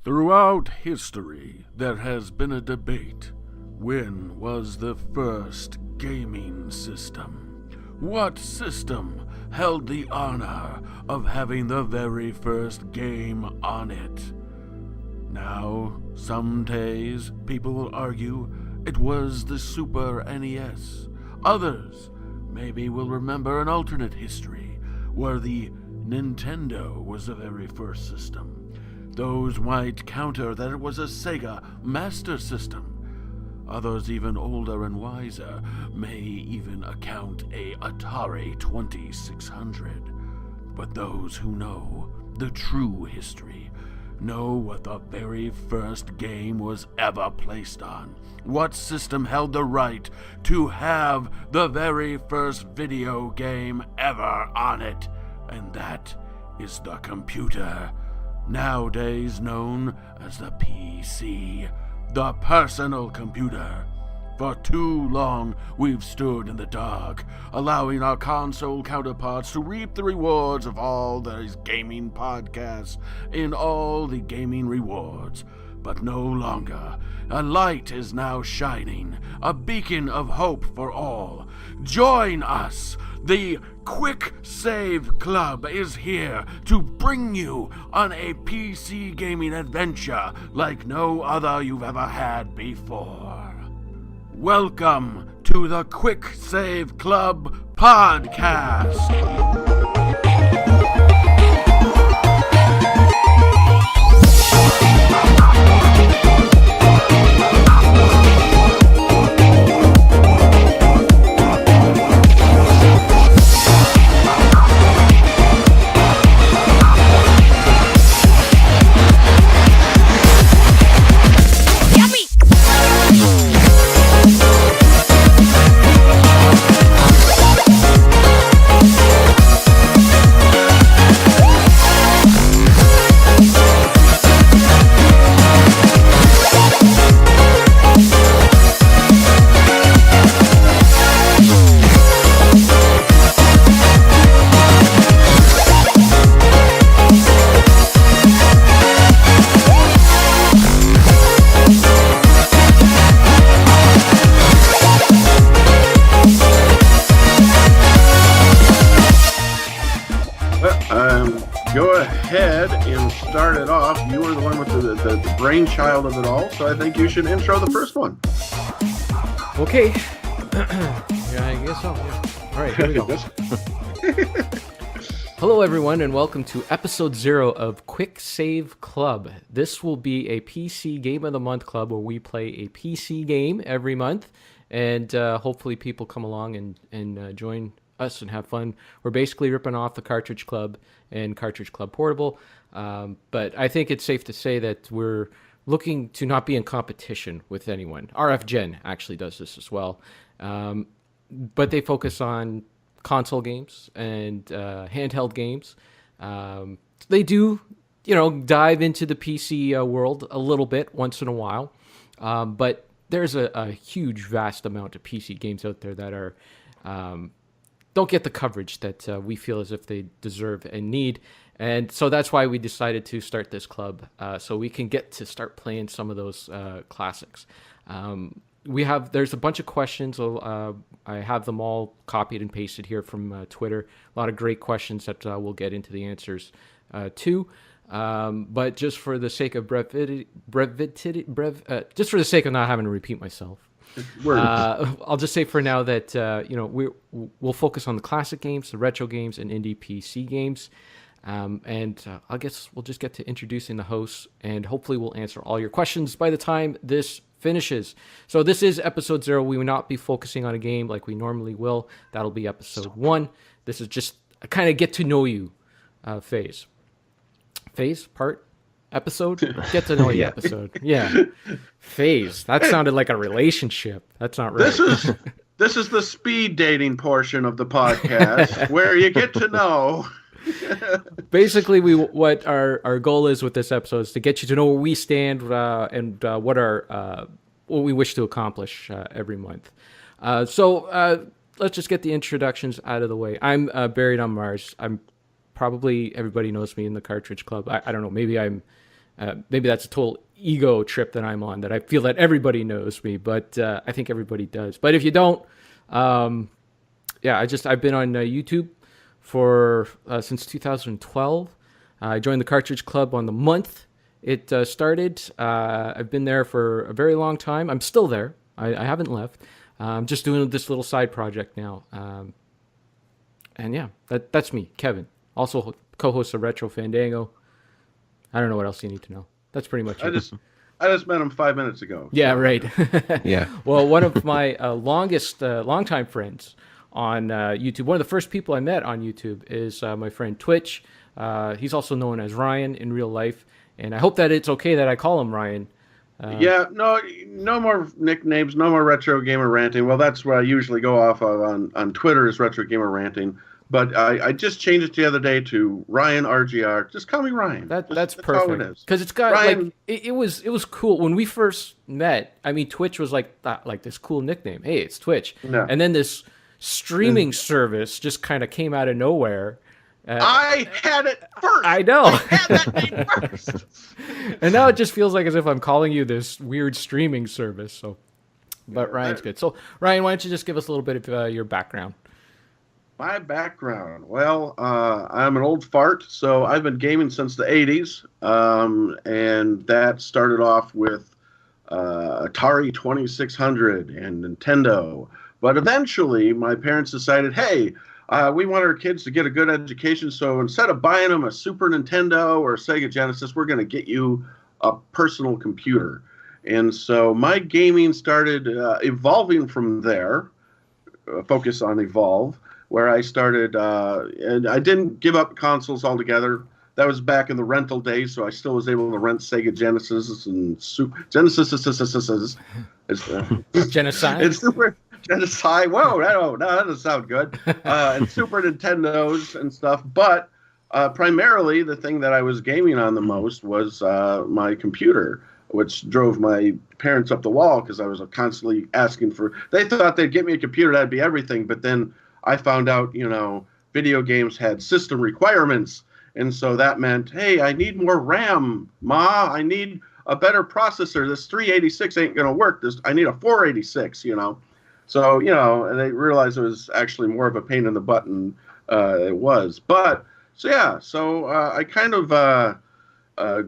Throughout history, there has been a debate. When was the first gaming system? What system held the honor of having the very first game on it? Now, some days, people will argue it was the Super NES. Others maybe will remember an alternate history where the Nintendo was the very first system. Those might counter that it was a Sega Master System. Others, even older and wiser, may even account a Atari 2600. But those who know the true history know what the very first game was ever placed on. What system held the right to have the very first video game ever on it? And that is the computer, nowadays known as the PC, the personal computer. For too long, we've stood in the dark, allowing our console counterparts to reap the rewards of all these gaming podcasts in all the gaming rewards. But no longer. A light is now shining, a beacon of hope for all. Join us! The Quick Save Club is here to bring you on a PC gaming adventure like no other you've ever had before. Welcome to the Quick Save Club podcast. Brainchild of it all, so I think you should intro the first one. Okay. Yeah, I guess so. Yeah. All right, here we go. Hello, everyone, and welcome to episode 0 of Quick Save Club. This will be a PC Game of the Month club where we play a PC game every month, and hopefully people come along and join us and have fun. We're basically ripping off the Cartridge Club and Cartridge Club Portable, but I think it's safe to say that we're looking to not be in competition with anyone. RF Gen actually does this as well, but they focus on console games and handheld games. They do, dive into the PC world a little bit once in a while, but there's a huge, vast amount of PC games out there that are don't get the coverage that we feel as if they deserve and need. And so that's why we decided to start this club, so we can get to start playing some of those classics. There's a bunch of questions. I have them all copied and pasted here from Twitter. A lot of great questions that we'll get into the answers to. But just for the sake of just for the sake of not having to repeat myself, I'll just say for now that we'll focus on the classic games, the retro games, and indie PC games. I guess we'll just get to introducing the hosts, and hopefully we'll answer all your questions by the time this finishes. So this is episode 0. We will not be focusing on a game like we normally will. That'll be episode 1. This is just a kind of get to know you phase. Episode? Get to know you episode. Yeah. Phase. That sounded like a relationship. That's not right. This is the speed dating portion of the podcast where you get to know. Basically, what our goal is with this episode is to get you to know where we stand and what we wish to accomplish every month. So let's just get the introductions out of the way. I'm buried on Mars. I'm probably, everybody knows me in the Cartridge Club. I don't know, maybe I'm Maybe that's a total ego trip that I'm on, that I feel that everybody knows me, but I think everybody does. But if you don't, I've been on YouTube for since 2012. I joined the Cartridge Club on the month it started. I've been there for a very long time. I'm still there. I haven't left. I'm just doing this little side project now. And yeah, that's me, Kevin. Also co-host of Retro Fandango. I don't know what else you need to know. That's pretty much it. I just met him 5 minutes ago. Yeah, right. Yeah. Well, one of my longtime friends on YouTube, one of the first people I met on YouTube is my friend Twitch. He's also known as Ryan in real life. And I hope that it's okay that I call him Ryan. No more nicknames, no more Retro Gamer Ranting. Well, that's what I usually go off of on Twitter is Retro Gamer Ranting. But I just changed it the other day to Ryan RGR. Just call me Ryan. That's perfect. Because it's got Ryan, it was cool when we first met. I mean, Twitch was like this cool nickname. Hey, it's Twitch. No. And then this streaming service just kind of came out of nowhere. I had it first. I know. I had that name first. And now it just feels like as if I'm calling you this weird streaming service. So, but Ryan's good. So, Ryan, why don't you just give us a little bit of your background? My background. Well, I'm an old fart, so I've been gaming since the 80s. And that started off with Atari 2600 and Nintendo. But eventually, my parents decided, hey, we want our kids to get a good education, so instead of buying them a Super Nintendo or Sega Genesis, we're going to get you a personal computer. And so my gaming started evolving from there, focus on evolve, where I started, and I didn't give up consoles altogether. That was back in the rental days, so I still was able to rent Sega Genesis and Genocide? It's Super Genocide. Whoa, that doesn't sound good. And Super Nintendos and stuff. But primarily, the thing that I was gaming on the most was my computer, which drove my parents up the wall because I was constantly asking for. They thought they'd get me a computer, that'd be everything. But then I found out, video games had system requirements. And so that meant, hey, I need more RAM, Ma. I need a better processor. This 386 ain't going to work. I need a 486, So, and they realized it was actually more of a pain in the butt than it was. But, so I kind of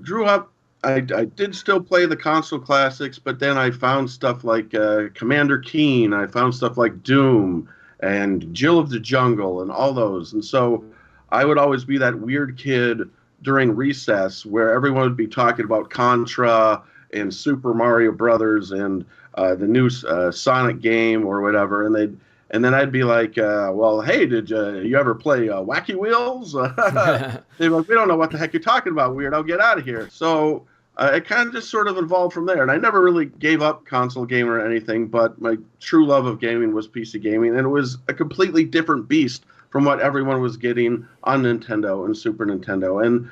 grew up. I did still play the console classics, but then I found stuff like Commander Keen. I found stuff like Doom and Jill of the Jungle and all those. And so I would always be that weird kid during recess where everyone would be talking about Contra and Super Mario Brothers and the new Sonic game or whatever, and then I'd be like, well, hey, did you ever play Wacky Wheels? They'd be like, we don't know what the heck you're talking about, weirdo, get out of here. So it kind of just sort of evolved from there, and I never really gave up console gaming or anything, but my true love of gaming was PC gaming, and it was a completely different beast from what everyone was getting on Nintendo and Super Nintendo. And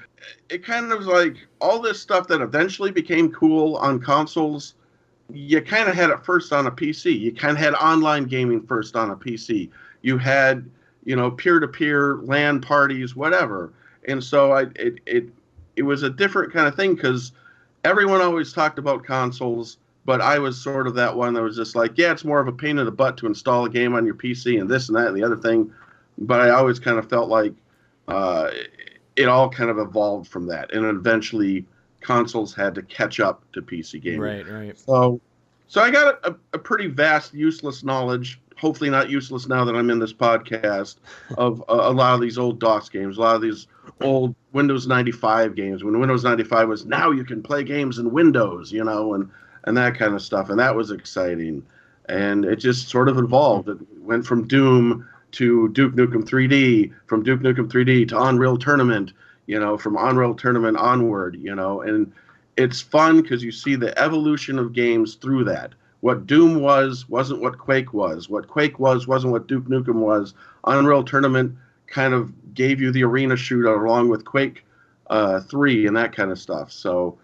it kind of was like all this stuff that eventually became cool on consoles, you kind of had it first on a PC. You kind of had online gaming first on a PC. You had, peer-to-peer LAN parties, whatever. And so it was a different kind of thing because everyone always talked about consoles, but I was sort of that one that was just like, yeah, it's more of a pain in the butt to install a game on your PC and this and that and the other thing. But I always kind of felt like it all kind of evolved from that. And eventually consoles had to catch up to PC gaming. Right. So I got a pretty vast, useless knowledge, hopefully not useless now that I'm in this podcast, of a lot of these old DOS games, a lot of these old Windows 95 games. When Windows 95 was, now you can play games in Windows, and that kind of stuff. And that was exciting. And it just sort of evolved. It went from Doom to Duke Nukem 3D, from Duke Nukem 3D to Unreal Tournament, from Unreal Tournament onward, and it's fun because you see the evolution of games through that. What Doom wasn't what Quake was. What Quake wasn't what Duke Nukem was. Unreal Tournament kind of gave you the arena shooter along with Quake 3 and that kind of stuff. So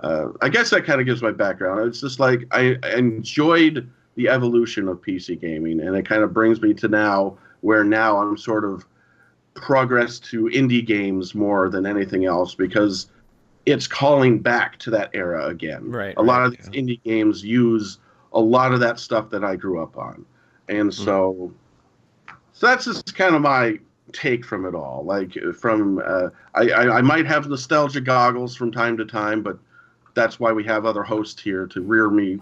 I guess that kind of gives my background. It's just like I enjoyed the evolution of PC gaming, and it kind of brings me to now, where now I'm sort of progressed to indie games more than anything else, because it's calling back to that era again. Right. A lot of these indie games use a lot of that stuff that I grew up on. And so that's just kind of my take from it all. Like I might have nostalgia goggles from time to time, but that's why we have other hosts here to reel me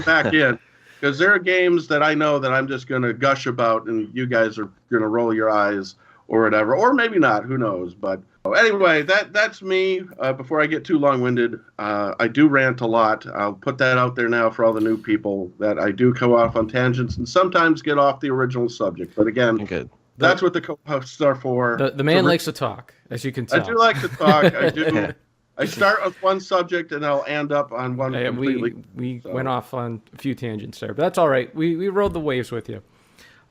back in. Because there are games that I know that I'm just going to gush about, and you guys are going to roll your eyes or whatever, or maybe not. Who knows? But anyway, that's me. Before I get too long-winded, I do rant a lot. I'll put that out there now for all the new people that I do go off on tangents and sometimes get off the original subject. But again, that's what the co-hosts are for. The man likes to talk, as you can tell. I do like to talk. I do. I start with one subject and I'll end up on one completely. We went off on a few tangents there, but that's all right. We rode the waves with you.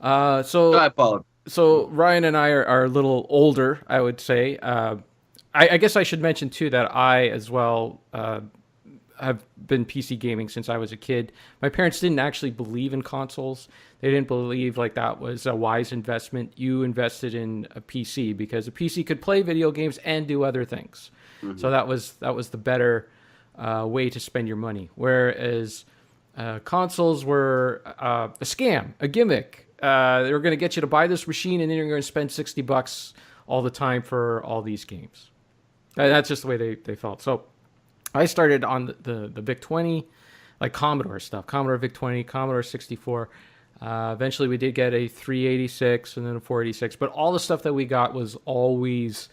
I apologize. So Ryan and I are a little older, I would say. I guess I should mention too that I as well have been PC gaming since I was a kid. My parents didn't actually believe in consoles. They didn't believe like that was a wise investment. You invested in a PC because a PC could play video games and do other things. Mm-hmm. So that was the better way to spend your money. Whereas consoles were a scam, a gimmick. They were going to get you to buy this machine, and then you're going to spend $60 all the time for all these games. That's just the way they felt. So I started on the VIC-20, like Commodore stuff, Commodore VIC-20, Commodore 64. Eventually, we did get a 386 and then a 486, but all the stuff that we got was always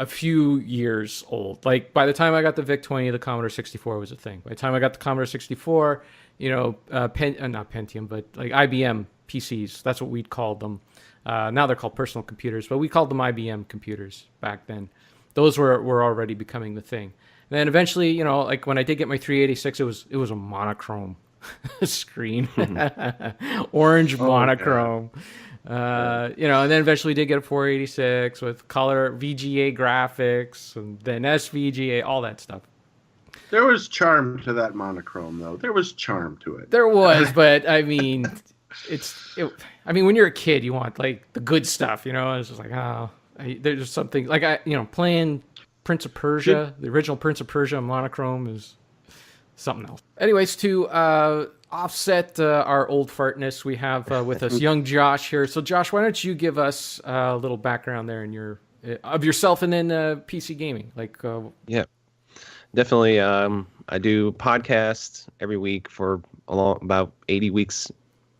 a few years old. Like by the time I got the VIC-20, the Commodore 64 was a thing. By the time I got the Commodore 64, not Pentium, but like IBM PCs. That's what we'd call them. Now they're called personal computers, but we called them IBM computers back then. Those were already becoming the thing. And then eventually, like when I did get my 386, it was a monochrome screen, orange monochrome. And then eventually did get a 486 with color VGA graphics and then SVGA, all that stuff. There was charm to that monochrome, though. There was charm to it. There was, but I mean, when you're a kid, you want like the good stuff, It's just like, there's something like playing Prince of Persia, the original Prince of Persia monochrome is something else. Anyways, to offset our old fartness, we have with us young Josh here. So Josh, why don't you give us a little background there in of yourself and then PC gaming? Yeah, definitely. I do podcasts every week for about 80 weeks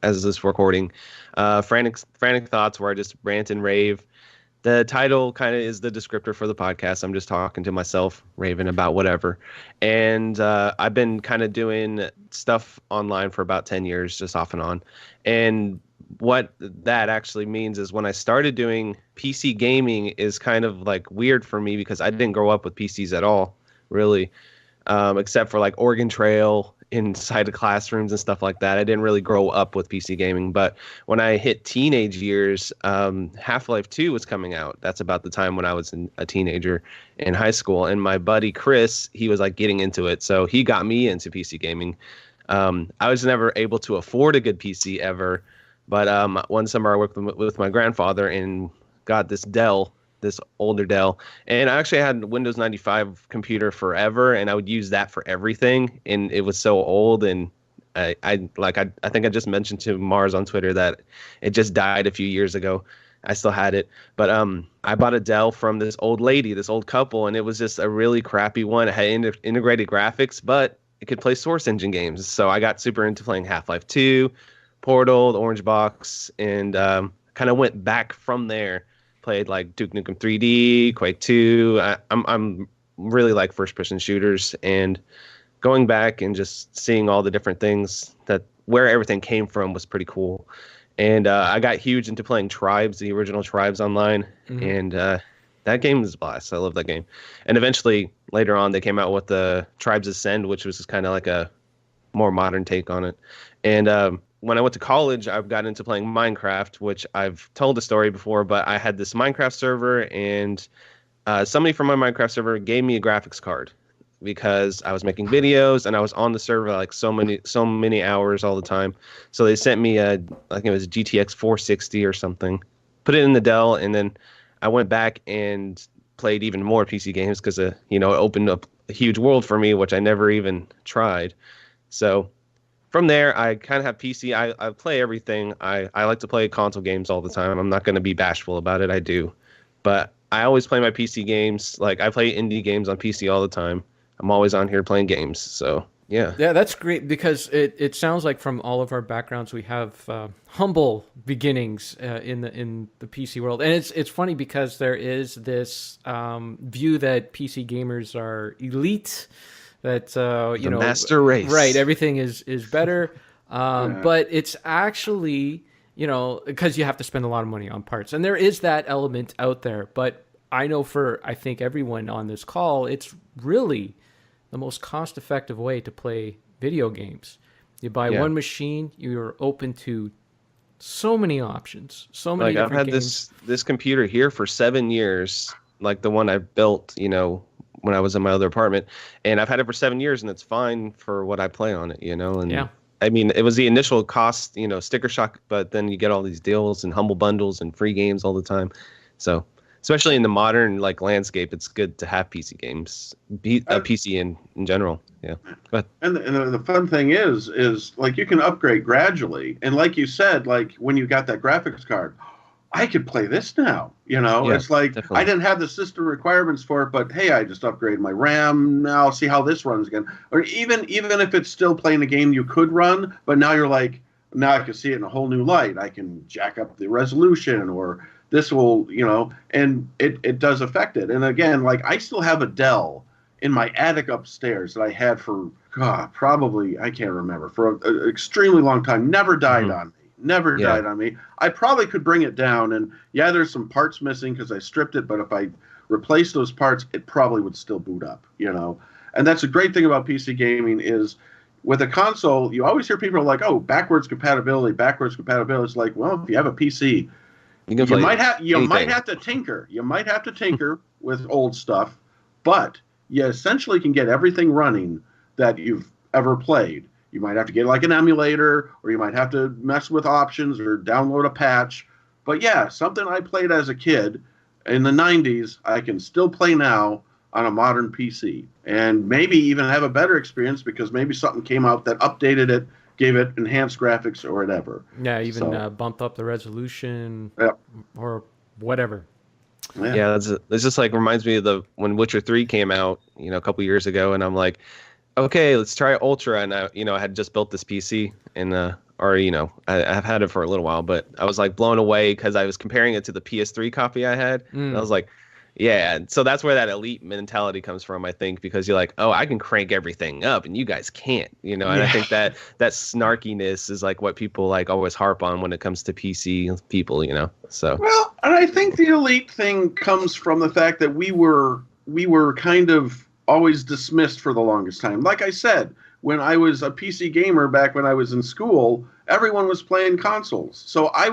as this recording. Frantic Thoughts, where I just rant and rave. The title kind of is the descriptor for the podcast. I'm just talking to myself, raving about whatever. And I've been kind of doing stuff online for about 10 years, just off and on. And what that actually means is when I started doing PC gaming is kind of like weird for me because I didn't grow up with PCs at all, really, except for like Oregon Trail inside of classrooms and stuff like that. I didn't really grow up with PC gaming, but when I hit teenage years, Half-Life 2 was coming out. That's about the time when I was a teenager in high school, and my buddy Chris, he was like getting into it, so he got me into PC gaming. I was never able to afford a good PC ever, but one summer I worked with my grandfather and got this older Dell, and I actually had a Windows 95 computer forever, and I would use that for everything, and it was so old, and I think I just mentioned to Mars on Twitter that it just died a few years ago. I still had it, but I bought a Dell from this old couple, and it was just a really crappy one. It had integrated graphics, but it could play Source Engine games, so I got super into playing Half-Life 2, Portal, the Orange Box, and kind of went back from there. Played like Duke Nukem 3D, Quake 2. I'm really like first-person shooters, and going back and just seeing all the different things where everything came from was pretty cool. And I got huge into playing Tribes, the original Tribes online, and that game is a blast. I love that game. And eventually, later on, they came out with the Tribes Ascend, which was kind of like a more modern take on it. And when I went to college, I got into playing Minecraft, which I've told the story before, but I had this Minecraft server, and somebody from my Minecraft server gave me a graphics card because I was making videos and I was on the server like so many hours all the time. So they sent me I think it was a GTX 460 or something, put it in the Dell, and then I went back and played even more PC games because it opened up a huge world for me, which I never even tried. So from there, I kind of have PC. I play everything. I like to play console games all the time. I'm not going to be bashful about it. I do. But I always play my PC games. Like, I play indie games on PC all the time. I'm always on here playing games. So, yeah. Yeah, that's great because it sounds like from all of our backgrounds we have humble beginnings in the PC world, and it's funny because there is this view that PC gamers are elite, that the master race, right? Everything is better, but it's actually because you have to spend a lot of money on parts, and there is that element out there. But I know I think everyone on this call, it's really the most cost-effective way to play video games. You buy one machine, you're open to so many options, so many different I've had games. this computer here for 7 years, like the one I built, when I was in my other apartment, and I've had it for 7 years, and it's fine for what I play on it, and yeah. I mean, it was the initial cost, sticker shock, but then you get all these deals and humble bundles and free games all the time. So especially in the modern landscape, it's good to have PC games, PC in general. Yeah. Go ahead. And the fun thing is you can upgrade gradually. And like you said, when you got that graphics card, I could play this now. It's like definitely. I didn't have the system requirements for it, but hey, I just upgraded my RAM. Now I'll see how this runs again. Or even if it's still playing a game you could run, but now you're like, now I can see it in a whole new light. I can jack up the resolution, or this will, and it does affect it. And again, I still have a Dell in my attic upstairs that I had for, probably, I can't remember, for an extremely long time. Never died on me. Never died on me. I probably could bring it down. And there's some parts missing because I stripped it. But if I replaced those parts, it probably would still boot up, And that's a great thing about PC gaming is with a console, you always hear people like, oh, backwards compatibility. It's like, well, if you have a PC, you might have to tinker. You might have to tinker with old stuff, but you essentially can get everything running that you've ever played. You might have to get an emulator, or you might have to mess with options or download a patch. But something I played as a kid in the 90s, I can still play now on a modern PC, and maybe even have a better experience because maybe something came out that updated it, gave it enhanced graphics or whatever. Yeah, even bumped up the resolution or whatever. Yeah, it's just reminds me of when Witcher 3 came out, a couple years ago, and I'm like, okay, let's try Ultra, and I had just built this PC, and I've had it for a little while, but I was blown away because I was comparing it to the PS3 copy I had, and I was like, yeah, so that's where that elite mentality comes from, I think, because you're like, oh, I can crank everything up and you guys can't, and I think that snarkiness is what people always harp on when it comes to PC people, so. Well, and I think the elite thing comes from the fact that we were kind of always dismissed for the longest time. Like I said, when I was a PC gamer back when I was in school, everyone was playing consoles. So I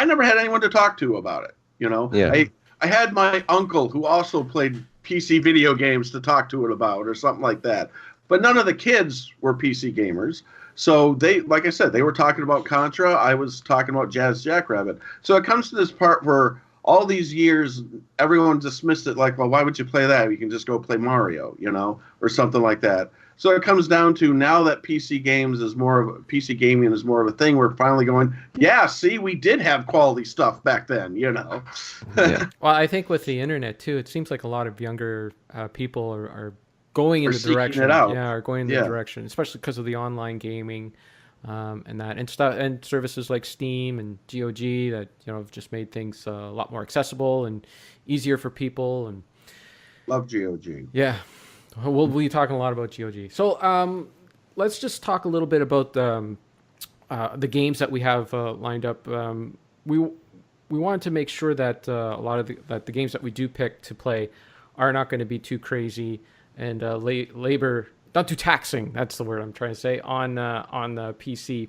never had anyone to talk to about it, Yeah. I had my uncle who also played PC video games to talk to it about or something like that. But none of the kids were PC gamers. So they, like I said, they were talking about Contra. I was talking about Jazz Jackrabbit. So it comes to this part where all these years, everyone dismissed it well, why would you play that? You can just go play Mario, or something like that. So it comes down to now that PC gaming is more of a thing. We're finally going, see, we did have quality stuff back then, Yeah. Well, I think with the internet too, it seems like a lot of younger people are going in the direction. Are going in the direction, especially because of the online gaming and stuff, and services like Steam and GOG that have just made things a lot more accessible and easier for people. And love GOG. Yeah. We'll be talking a lot about GOG. So let's just talk a little bit about the games that we have lined up. We wanted to make sure that a lot of the games that we do pick to play are not going to be too crazy and labor, not too taxing. That's the word I'm trying to say on the PC.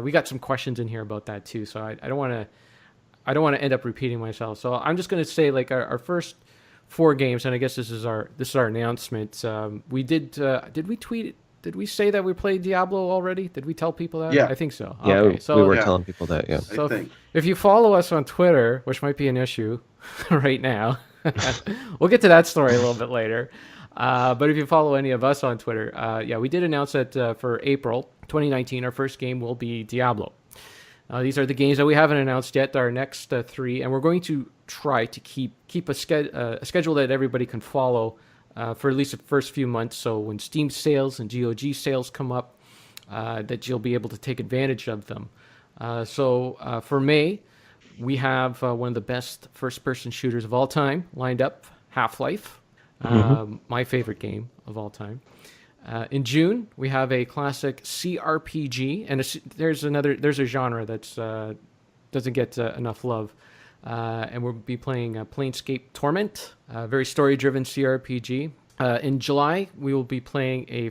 We got some questions in here about that too, so I don't want to end up repeating myself. So I'm just going to say our first 4 games, and I guess this is our announcement. We did we tweet it? Did we say that we played Diablo already? Did we tell people that? Yeah, I think so. Yeah, okay. So we were telling people that. Yeah. So if you follow us on Twitter, which might be an issue right now, We'll get to that story a little bit later. But if you follow any of us on Twitter, yeah, we did announce that for April 2019, our first game will be Diablo. These are the games that we haven't announced yet, our next three, and we're going to try to keep a schedule that everybody can follow for at least the first few months. So when Steam sales and GOG sales come up, that you'll be able to take advantage of them. So for May, we have one of the best first-person shooters of all time lined up, Half-Life, my favorite game of all time. In June, we have a classic CRPG, and there's a genre that doesn't get enough love, and we'll be playing Planescape Torment, a very story-driven CRPG. In July, we will be playing a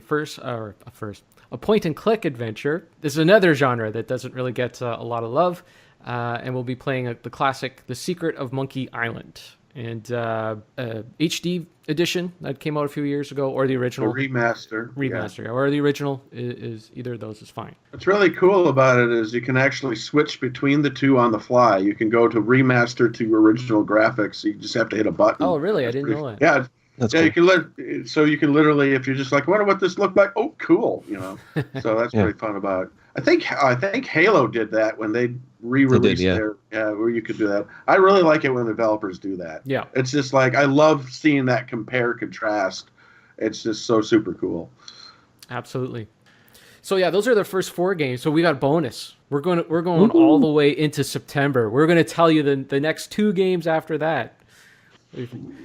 point-and-click adventure. This is another genre that doesn't really get a lot of love, and we'll be playing the classic The Secret of Monkey Island. And HD edition that came out a few years ago, or the original. Remaster, yeah. Or the original is either of those is fine. What's really cool about it is you can actually switch between the two on the fly. You can go to remaster to original graphics. You just have to hit a button. Oh, really? I didn't know that. Yeah. That's cool. You can literally, if you're just like, I wonder what this looked like. Oh, cool. So that's pretty fun about it. I think Halo did that when they re-released where you could do that. I really like it when developers do that. Yeah. It's just like, I love seeing that compare contrast. It's just so super cool. Absolutely. So yeah, those are the first 4 games. So we got bonus. We're going all the way into September. We're going to tell you the next 2 games after that.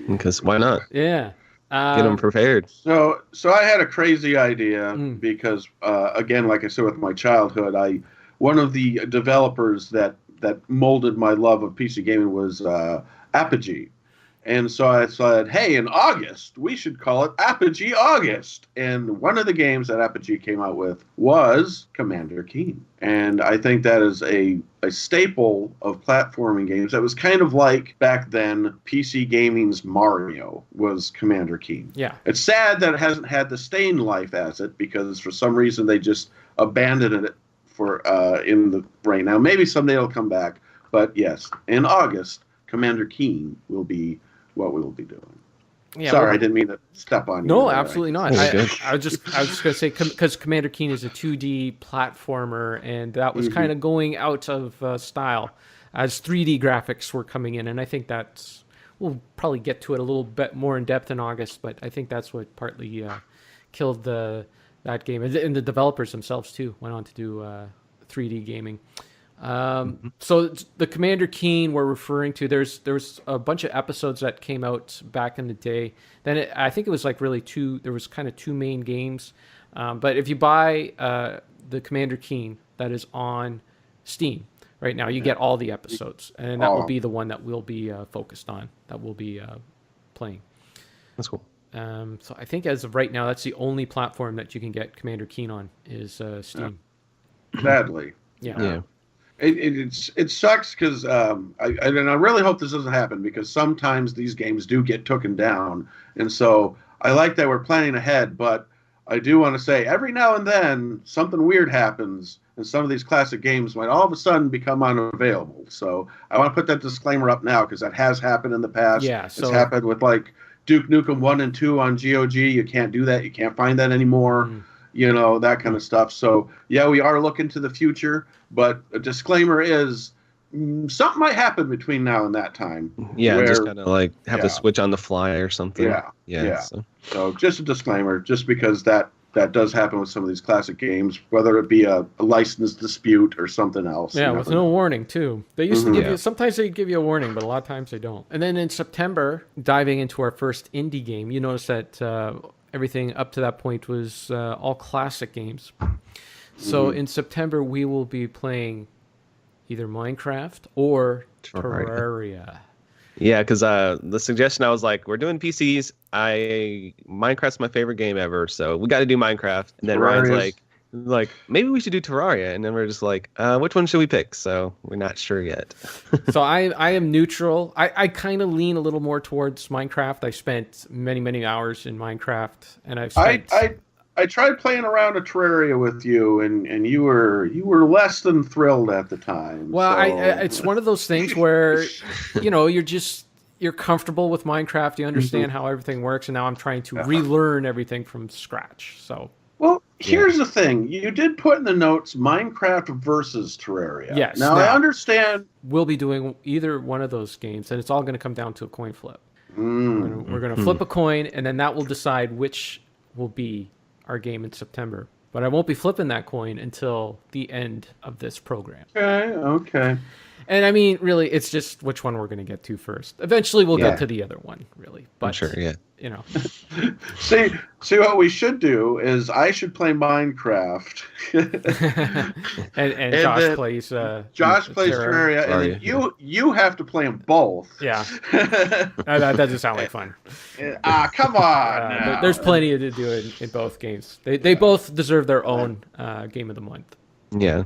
Because why not? Yeah. Get them prepared. So I had a crazy idea because, again, like I said, with my childhood, one of the developers that molded my love of PC gaming was Apogee. And so I said, hey, in August, we should call it Apogee August. And one of the games that Apogee came out with was Commander Keen. And I think that is a staple of platforming games. That was kind of like, back then, PC gaming's Mario was Commander Keen. Yeah. It's sad that it hasn't had the staying life as it, because for some reason they just abandoned it right now. Maybe someday it'll come back. But yes, in August, Commander Keen will be what we will be doing. Yeah, sorry, I didn't mean to step on you. No, absolutely not. I was just going to say, because Commander Keen is a 2D platformer, and that was kind of going out of style as 3D graphics were coming in, and I think we'll probably get to it a little bit more in depth in August, but I think that's what partly killed that game, and the developers themselves too went on to do 3D gaming. So the Commander Keen we're referring to, there was a bunch of episodes that came out back in the day. Then I think it was like really there was kind of 2 main games. But if you buy the Commander Keen that is on Steam right now, you get all the episodes, and that will be the one that we'll be focused on, that we'll be playing. That's cool. So I think as of right now, that's the only platform that you can get Commander Keen on is Steam. Sadly. Yeah. It sucks because I really hope this doesn't happen, because sometimes these games do get taken down, and so I like that we're planning ahead. But I do want to say, every now and then something weird happens, and some of these classic games might all of a sudden become unavailable. So I want to put that disclaimer up now, because that has happened in the past. Yeah, it's happened with like Duke Nukem 1 and 2 on GOG. You can't do that. You can't find that anymore. That kind of stuff. So, yeah, we are looking to the future, but a disclaimer is something might happen between now and that time. Yeah, just kind of like have to switch on the fly or something. Yeah. So just a disclaimer, just because that does happen with some of these classic games, whether it be a license dispute or something else. Yeah, with no warning, too. They used to give you, sometimes they give you a warning, but a lot of times they don't. And then in September, diving into our first indie game, you notice that everything up to that point was all classic games. So in September, we will be playing either Minecraft or Terraria. Yeah, because the suggestion, I was like, we're doing PCs. Minecraft's my favorite game ever, so we got to do Minecraft. And then Ryan's like, maybe we should do Terraria. And then we're just like, which one should we pick? So we're not sure yet. So I am neutral. I kind of lean a little more towards Minecraft. I spent many, many hours in Minecraft, and I've spent... I tried playing around a Terraria with you, and you were less than thrilled at the time. Well, so. It's one of those things where, you're just... you're comfortable with Minecraft, you understand how everything works, and now I'm trying to relearn everything from scratch. So. Well, here's the thing. You did put in the notes Minecraft versus Terraria. Yes. Now, I understand. We'll be doing either one of those games, and it's all going to come down to a coin flip. We're going to flip a coin, and then that will decide which will be our game in September. But I won't be flipping that coin until the end of this program. Okay. And I mean, really, it's just which one we're going to get to first. Eventually, we'll get to the other one, really. But, I'm sure, you know. See, what we should do is I should play Minecraft. and Josh plays Terraria, and then you have to play them both. Yeah. That doesn't sound like fun. Come on. There's plenty to do in both games. They both deserve their own game of the month. Yeah.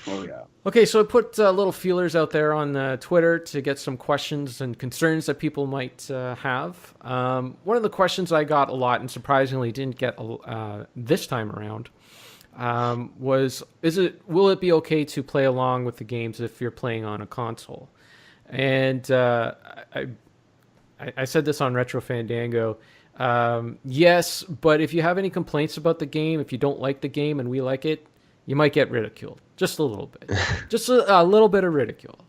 Oh, yeah. Okay, so I put little feelers out there on Twitter to get some questions and concerns that people might have. One of the questions I got a lot, and surprisingly didn't get this time around, was, will it be okay to play along with the games if you're playing on a console? And I said this on Retro Fandango. Yes, but if you have any complaints about the game, if you don't like the game and we like it, you might get ridiculed. Just a little bit. Just a little bit of ridicule.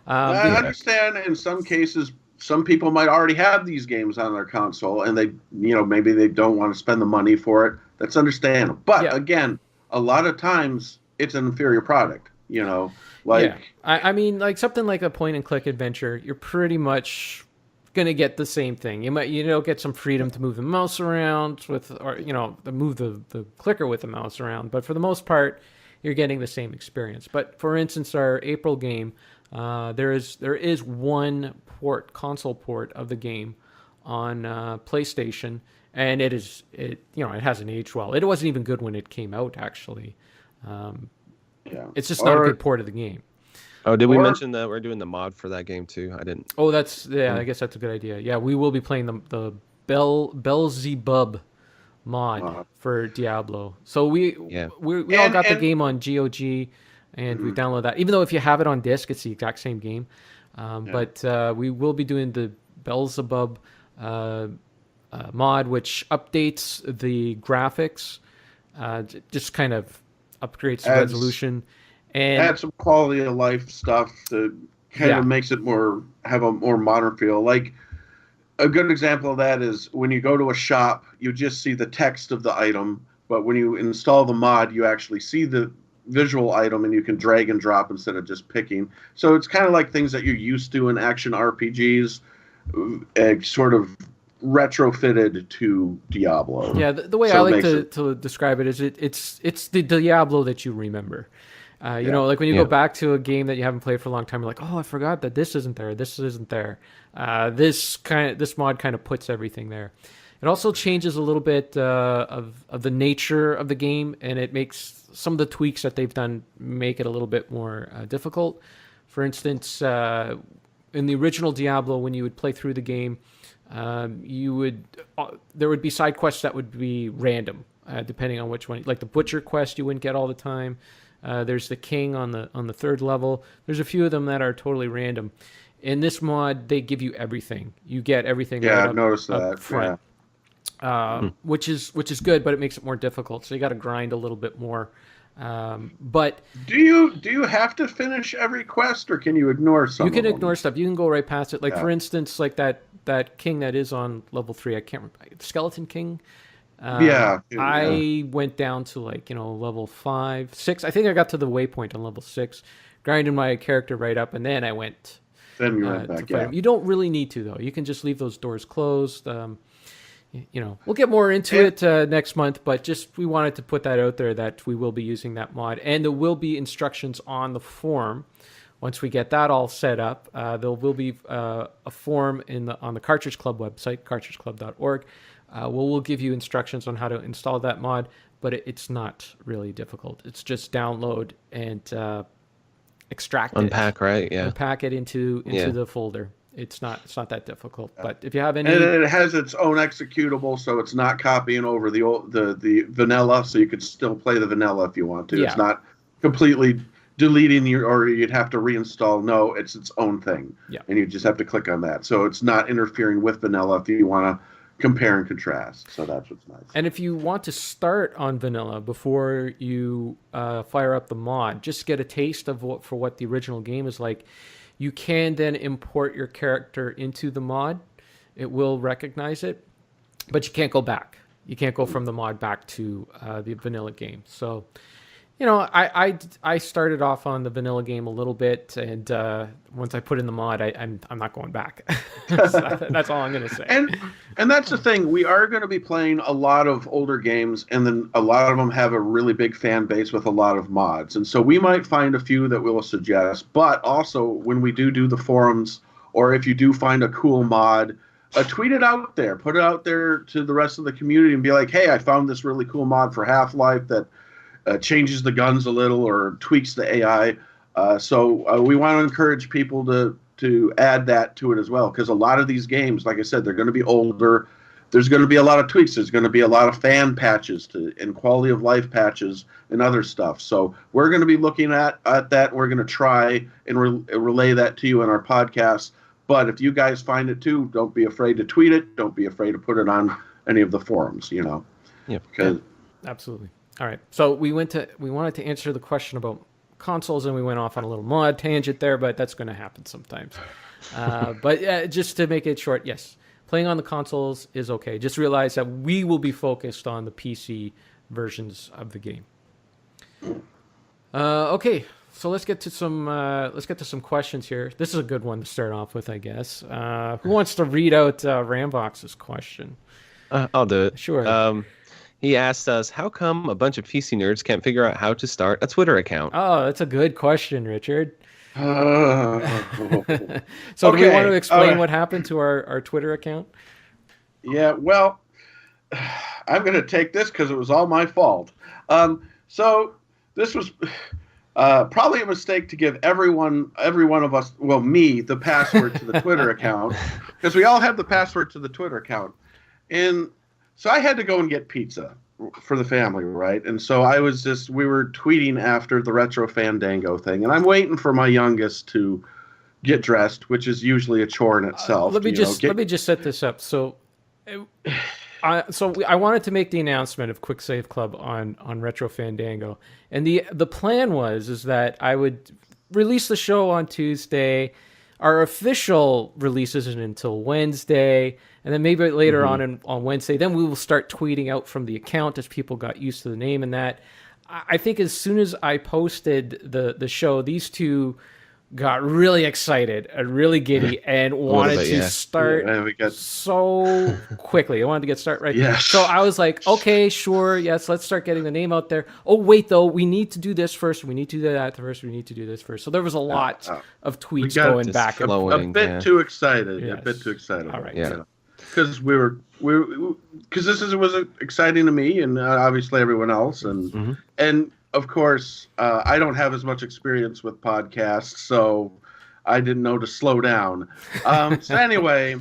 I understand in some cases, some people might already have these games on their console and they, maybe they don't want to spend the money for it. That's understandable. But again, a lot of times it's an inferior product, I mean, like something like a point and click adventure, you're pretty much going to get the same thing. You might, get some freedom to move the mouse around move the clicker with the mouse around. But for the most part, you're getting the same experience. But for instance, our April game, there is one console port of the game on PlayStation, and it hasn't aged well. It wasn't even good when it came out, actually. It's just not a good port of the game. Oh, did we mention that we're doing the mod for that game too? I didn't. Oh, I guess that's a good idea. Yeah, we will be playing the Beelzebub mod for Diablo. So we all got the game on GOG, and we've downloaded that. Even though if you have it on disc, it's the exact same game. But we will be doing the Beelzebub mod, which updates the graphics, just kind of upgrades the resolution. And add some quality of life stuff that kind of makes it have a more modern feel. Like a good example of that is when you go to a shop, you just see the text of the item, but when you install the mod, you actually see the visual item and you can drag and drop instead of just picking. So it's kind of like things that you're used to in action RPGs, sort of retrofitted to Diablo. Yeah, the way I like to describe it is it's the Diablo that you remember. Like when you go back to a game that you haven't played for a long time, you're like, oh, I forgot that this isn't there. This isn't there. This mod kind of puts everything there. It also changes a little bit of the nature of the game, and it makes some of the tweaks that they've done make it a little bit more difficult. For instance, in the original Diablo, when you would play through the game, there would be side quests that would be random, depending on which one. Like the Butcher quest, you wouldn't get all the time. There's the King on the third level. There's a few of them that are totally random. In this mod, they give you everything. You get everything. Yeah, I've noticed that. Up front, which is good, but it makes it more difficult. So you got to grind a little bit more. But do you have to finish every quest, or can you ignore some? You can ignore stuff. You can go right past it. Like for instance, like that King that is on level 3. I can't remember. Skeleton King. I went down to level 5, 6. I think I got to the waypoint on level 6, grinding my character right up, and then I went. Then you went back. You don't really need to though. You can just leave those doors closed. We'll get more into it next month, but just we wanted to put that out there that we will be using that mod, and there will be instructions on the form. Once we get that all set up, there will be a form on the Cartridge Club website, cartridgeclub.org. We'll give you instructions on how to install that mod, but it's not really difficult. It's just download and extract unpack, right? Yeah. Unpack it into the folder. It's not that difficult. But if you have any, and it has its own executable, so it's not copying over the vanilla. So you could still play the vanilla if you want to. Yeah. It's not completely deleting or you'd have to reinstall. No, it's its own thing. Yeah. And you just have to click on that. So it's not interfering with vanilla if you want to compare and contrast. So that's what's nice. And if you want to start on vanilla before you fire up the mod, just get a taste of what the original game is like, you can then import your character into the mod. It will recognize it, but you can't go back. You can't go from the mod back to the vanilla game. So, you know, I started off on the vanilla game a little bit, and once I put in the mod, I'm not going back. That's all I'm going to say. And that's the thing. We are going to be playing a lot of older games, and then a lot of them have a really big fan base with a lot of mods. And so we might find a few that we'll suggest. But also, when we do the forums, or if you do find a cool mod, tweet it out there. Put it out there to the rest of the community and be like, hey, I found this really cool mod for Half-Life that changes the guns a little or tweaks the AI. So we want to encourage people to add that to it as well, because a lot of these games, like I said, they're going to be older. There's going to be a lot of tweaks. There's going to be a lot of fan patches and quality of life patches and other stuff. So we're going to be looking at that. We're going to try and relay that to you in our podcast. But if you guys find it too, don't be afraid to tweet it. Don't be afraid to put it on any of the forums, you know. Yeah. Absolutely. All right. So we wanted to answer the question about consoles, and we went off on a little mod tangent there, but that's going to happen sometimes. But just to make it short, yes, playing on the consoles is okay. Just realize that we will be focused on the PC versions of the game. Okay. So let's get to some questions here. This is a good one to start off with, I guess. Who wants to read out Rambox's question? I'll do it. Sure. He asked us, how come a bunch of PC nerds can't figure out how to start a Twitter account? Oh, that's a good question, Richard. So do we want to explain what happened to our Twitter account? Yeah, well, I'm going to take this because it was all my fault. So this was probably a mistake to give every one of us, well, me, the password to the Twitter account, because we all have the password to the Twitter account. And so I had to go and get pizza for the family, right? And so we were tweeting after the Retro Fandango thing, and I'm waiting for my youngest to get dressed, which is usually a chore in itself. Let me just set this up. So, I wanted to make the announcement of Quick Save Club on Retro Fandango, and the plan is that I would release the show on Tuesday. Our official release isn't until Wednesday, and then maybe later on Wednesday, then we will start tweeting out from the account as people got used to the name and that. I think as soon as I posted the show, these two got really excited and really giddy and wanted to start so quickly. I wanted to get started right. Yes. So I was like, okay, sure, yes, let's start getting the name out there. Oh, wait, though, we need to do this first. We need to do that first. We need to do this first. So there was a lot of tweets going back. A bit too excited. Yes. A bit too excited. All right. Yeah. Because because this was exciting to me and obviously everyone else, and of course I don't have as much experience with podcasts, so I didn't know to slow down. So anyway,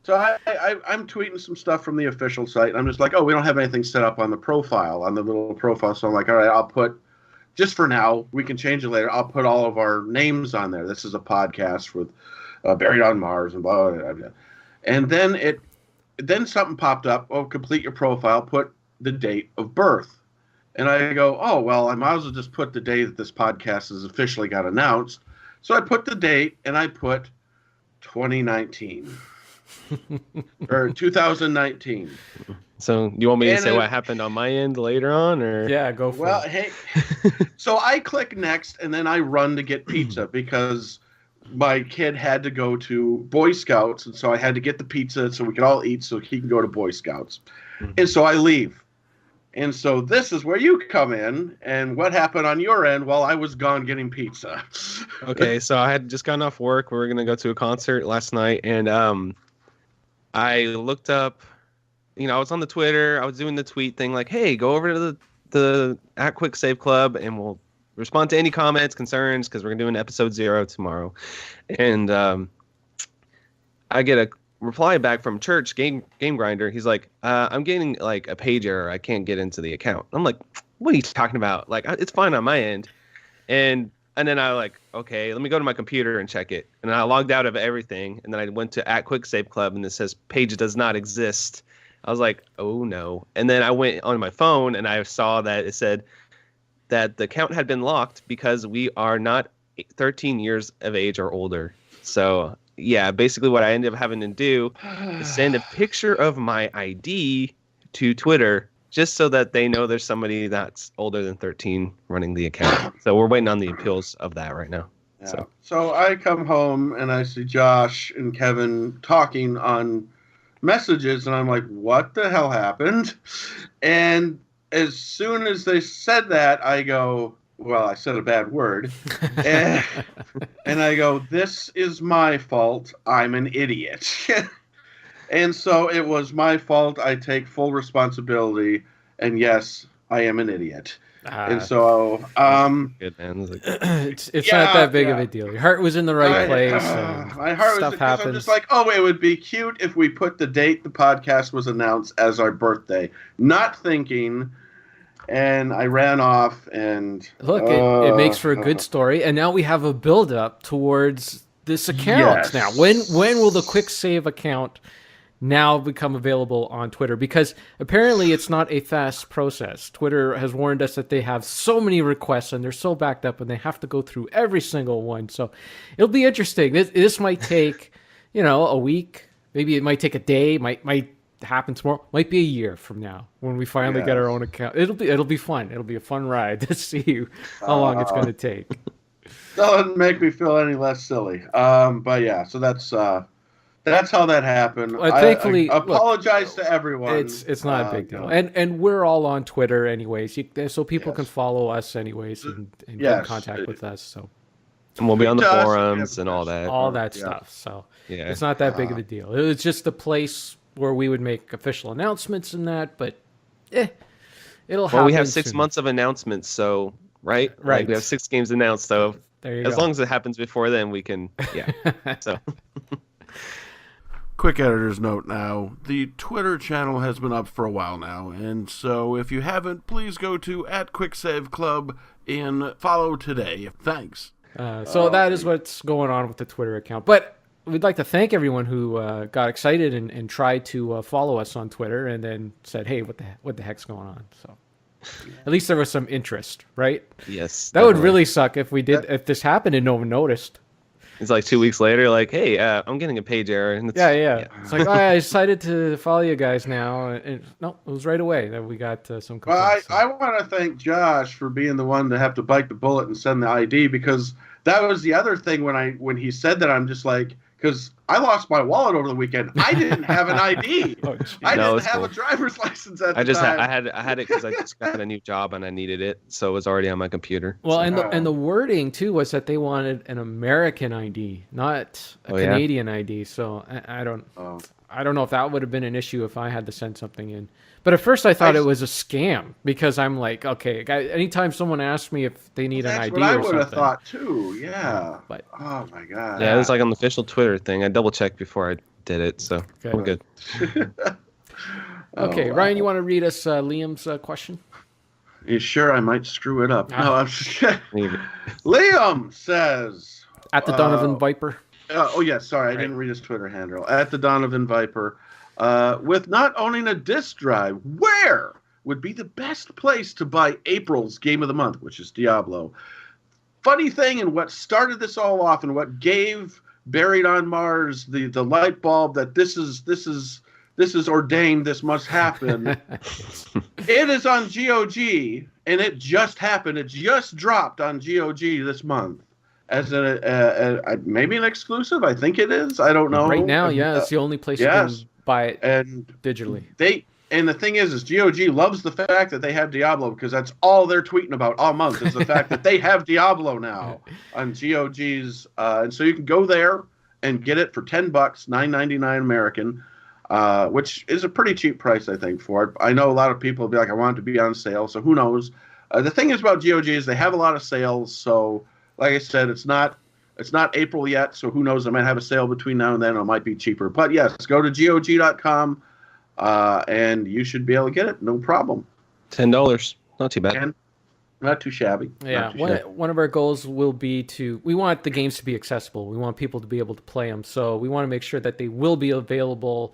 so I'm tweeting some stuff from the official site, and I'm just like, oh, we don't have anything set up on the little profile, so I'm like, all right, I'll put, just for now, we can change it later, I'll put all of our names on there. This is a podcast with Buried on Mars and blah, blah, blah, blah. And then something popped up. Oh, complete your profile. Put the date of birth. And I go, oh, well, I might as well just put the day that this podcast has officially got announced. So I put the date, and I put 2019. Or 2019. So you want me to say what happened on my end later on? Or yeah, go for it. Well, hey. So I click next, and then I run to get pizza because my kid had to go to Boy Scouts, and so I had to get the pizza so we could all eat so he can go to Boy Scouts. And so I leave. And so this is where you come in, and what happened on your end while I was gone getting pizza. Okay, so I had just gotten off work. We were going to go to a concert last night, and I looked up, I was on the Twitter. I was doing the tweet thing like, hey, go over to the at Quick Save Club, and we'll respond to any comments, concerns, because we're doing episode 0 tomorrow. And I get a reply back from Church Game Grinder. He's like, I'm getting like a page error. I can't get into the account. I'm like, what are you talking about? Like, it's fine on my end. And And then I was like, okay, let me go to my computer and check it. And I logged out of everything. And then I went to @QuickSaveClub and it says page does not exist. I was like, oh no. And then I went on my phone and I saw that it said that the account had been locked because we are not 13 years of age or older. So yeah, basically what I ended up having to do is send a picture of my ID to Twitter just so that they know there's somebody that's older than 13 running the account. So we're waiting on the appeals of that right now. Yeah. So I come home and I see Josh and Kevin talking on messages, and I'm like, what the hell happened? And as soon as they said that, I go, well, I said a bad word. and I go, this is my fault. I'm an idiot. And so it was my fault. I take full responsibility. And yes, I am an idiot. And so, good, man. it's not that big of a deal. Your heart was in the right place. My heart was, because I'm just like, oh, it would be cute if we put the date the podcast was announced as our birthday. Not thinking, and I ran off and... Look, it makes for a good story, and now we have a build-up towards this account. Yes. Now, when will the Quick Save account now become available on Twitter? Because apparently it's not a fast process. Twitter has warned us that they have so many requests and they're so backed up and they have to go through every single one. So it'll be interesting. This might take, a week. Maybe it might take a day. Might happen tomorrow. Might be a year from now when we finally get our own account. It'll be fun. It'll be a fun ride to see how long it's going to take. Doesn't make me feel any less silly. But yeah, so that's how that happened. Thankfully, I apologize to everyone. It's not a big deal, and we're all on Twitter anyways, so people can follow us anyways and get in contact with us. So, and we'll be on the forums and all that stuff. So it's not that big of a deal. It's just the place where we would make official announcements and that, but it'll happen. Well, we have 6 soon. months of announcements, so right. Like we have 6 games announced, so as long as it happens before then, we can. Yeah. So. Quick editor's note now. The Twitter channel has been up for a while now, and so if you haven't, please go to @QuickSaveClub and follow today. Thanks. So that is what's going on with the Twitter account. But we'd like to thank everyone who got excited and tried to follow us on Twitter and then said, hey, what the heck's going on? So at least there was some interest, right? Yes. That would really suck if if this happened and no one noticed. It's like 2 weeks later, like, hey, I'm getting a page error. And it's, It's like, I decided to follow you guys now. And no, it was right away that we got some complaints. Well, I want to thank Josh for being the one to have to bite the bullet and send the ID, because that was the other thing when he said that, I'm just like, because I lost my wallet over the weekend. I didn't have an ID. I didn't have a driver's license at the time. I had it because I just got a new job and I needed it, so it was already on my computer. Well, and the wording too was that they wanted an American ID, not a Canadian ID. So I don't know if that would have been an issue if I had to send something in. But at first I thought it was a scam, because I'm like, okay, anytime someone asks me if they need an ID or something. That's what I would have thought too, yeah. But, oh my God. Yeah, it was like on the official Twitter thing. I double checked before I did it, so I'm good. Okay, Ryan, you want to read us Liam's question? You sure? I might screw it up. No, I'm just kidding. Liam says... At the Donovan Viper. Sorry, I didn't read his Twitter handle. At the Donovan Viper. With not owning a disc drive, where would be the best place to buy April's Game of the Month, which is Diablo? Funny thing, and what started this all off, and what gave Buried on Mars the light bulb that this is ordained, this must happen. It is on GOG, and it just happened. It just dropped on GOG this month. As maybe an exclusive, I think it is. I don't know. Right now, it's the only place you can buy it digitally. And the thing is GOG loves the fact that they have Diablo, because that's all they're tweeting about all month is the fact that they have Diablo now on GOG's. And so you can go there and get it for $10, $9.99 American, which is a pretty cheap price, I think, for it. I know a lot of people will be like, I want it to be on sale, so who knows? The thing is about GOG is they have a lot of sales, so like I said, it's not April yet, so who knows? I might have a sale between now and then. It might be cheaper. But yes, go to GOG.com, and you should be able to get it. No problem. $10. Not too bad. Not too shabby. Yeah, Not too shabby. one of our goals will be we want the games to be accessible. We want people to be able to play them. So we want to make sure that they will be available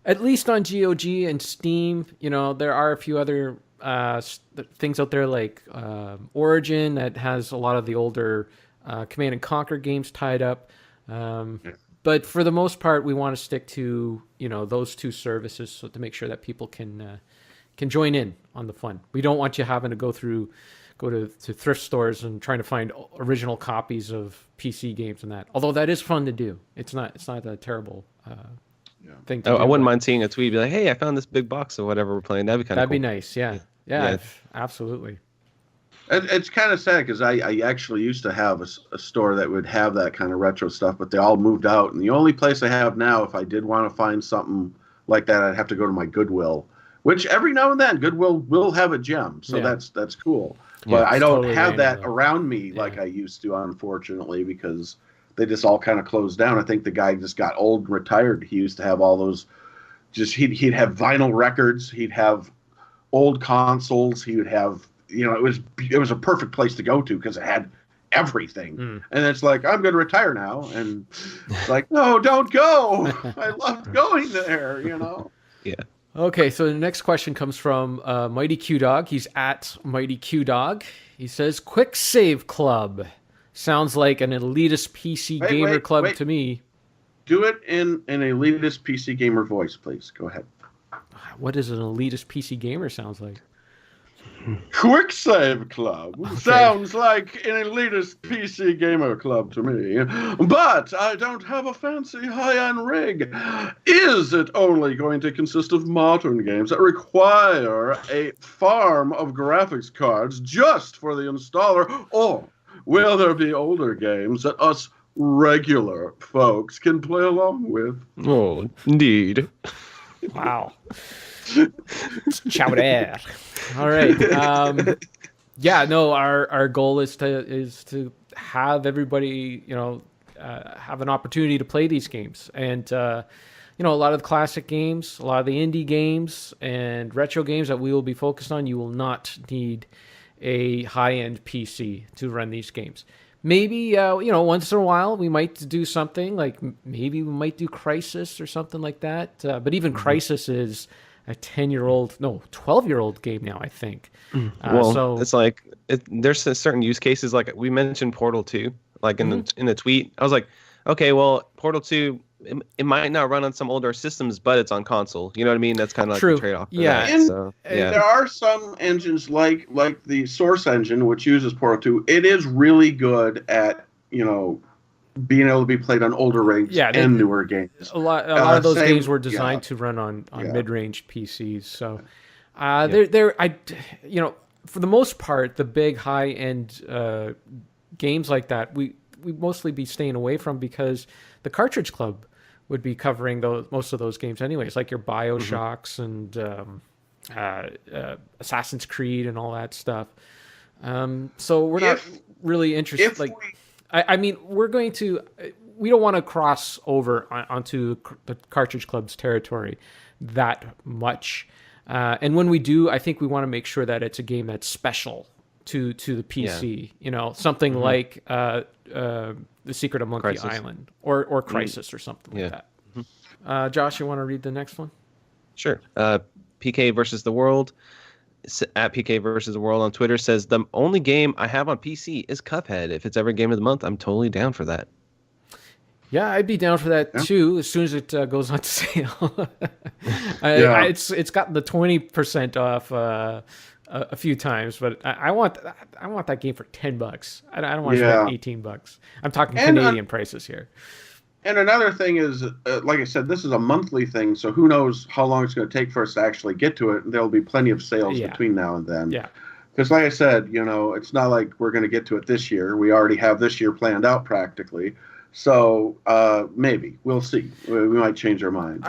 at least on GOG and Steam. You know, there are a few other things out there like Origin that has a lot of the older Command and Conquer games tied up. But for the most part, we want to stick to, you know, those two services so to make sure that people can join in on the fun. We don't want you having to go to thrift stores and trying to find original copies of PC games and that. Although that is fun to do. It's not a terrible thing to do. I wouldn't mind seeing a tweet be like, "Hey, I found this big box of whatever we're playing." That'd be kind of cool. That'd be nice. Yeah, absolutely. It's kind of sad because I actually used to have a store that would have that kind of retro stuff, but they all moved out. And the only place I have now, if I did want to find something like that, I'd have to go to my Goodwill, which every now and then Goodwill will have a gem. So that's cool. But I don't totally have that random. around me like I used to, unfortunately, because they just all kind of closed down. I think the guy just got old and retired. He used to have all those, he'd have vinyl records. He'd have old consoles. He would have, you know, it was a perfect place to go to because it had everything. And it's like, I'm going to retire now. And it's like, no, don't go. I loved going there, you know? Yeah. Okay, so the next question comes from Mighty Q Dog. He's at Mighty Q Dog. He says, "Quick Save Club sounds like an elitist PC gamer club to me." Do it in an elitist PC gamer voice, please. Go ahead. What does an elitist PC gamer sounds like? Quick Save Club sounds like an elitist PC gamer club to me, but I don't have a fancy high-end rig. Is it only going to consist of modern games that require a farm of graphics cards just for the installer, or will there be older games that us regular folks can play along with? Oh, indeed. Wow. Chowder. All right. Yeah, no, our goal is to have everybody, you know, have an opportunity to play these games. And, you know, a lot of the classic games, a lot of the indie games and retro games that we will be focused on, you will not need a high-end PC to run these games. Maybe, you know, once in a while we might do something like maybe we might do Crisis or something like that. But even Crisis is a 12-year-old game now, I think. Well, so it's like there's certain use cases, like we mentioned Portal 2, like in the tweet. I was like, okay, well, Portal 2, it might not run on some older systems, but it's on console. You know what I mean? That's kind of like True. the trade-off. Yeah. And there are some engines like the Source engine, which uses Portal 2. It is really good at, you know, being able to be played on older rigs and newer games. A lot of those games were designed to run on mid-range PCs. So you know, for the most part, the big high-end games like that, we mostly be staying away from because the Cartridge Club would be covering most of those games anyways, like your BioShocks and Assassin's Creed and all that stuff. So we're not really interested. I mean, we don't want to cross over onto the Cartridge Club's territory that much. And when we do, I think we want to make sure that it's a game that's special to the PC. Yeah. You know, something like The Secret of Monkey Island or Crisis or something like that. Josh, you want to read the next one? Sure. PK versus the World. At PK versus the World on Twitter says, the only game I have on PC is Cuphead. If it's ever game of the month, I'm totally down for that. Yeah, I'd be down for that too. As soon as it goes on sale, it's gotten the 20% off a few times, but I want that game for $10. I don't want to spend $18. I'm talking Canadian prices here. And another thing is, like I said, this is a monthly thing, so who knows how long it's going to take for us to actually get to it. There'll be plenty of sales between now and then. Yeah. Because like I said, you know, it's not like we're going to get to it this year. We already have this year planned out practically. So maybe. We'll see. We might change our mind.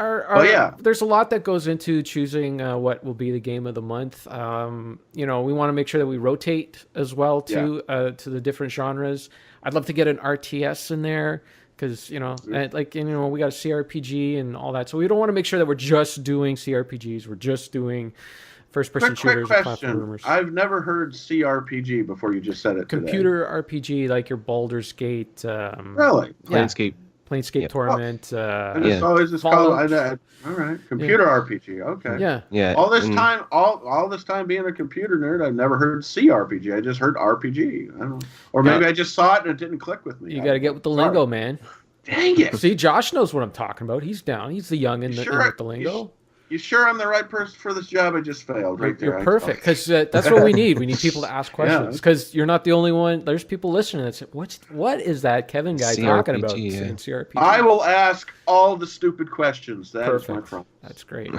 There's a lot that goes into choosing what will be the game of the month. You know, we want to make sure that we rotate as well to the different genres. I'd love to get an RTS in there. Because, you know, we got a CRPG and all that. So we don't want to make sure that we're just doing CRPGs. We're just doing First-person shooters or question. platformers. I've never heard CRPG before you just said it Computer RPG, like your Baldur's Gate. Really? Planescape. Planescape Torment. And it's always just called. All right, computer RPG. Okay. Yeah. All this time, all this time being a computer nerd, I've never heard CRPG. I just heard RPG. I don't know. Or maybe I just saw it and it didn't click with me. You got to get with the lingo, man. Dang it! See, Josh knows what I'm talking about. He's down. He's the young in with the lingo. You sure I'm the right person for this job? I just failed right there. You're perfect, because that's what we need. We need people to ask questions, because you're not the only one. There's people listening that say, what is that Kevin guy talking about? Saying CRPG. I will ask all the stupid questions. That's my problem. That's great.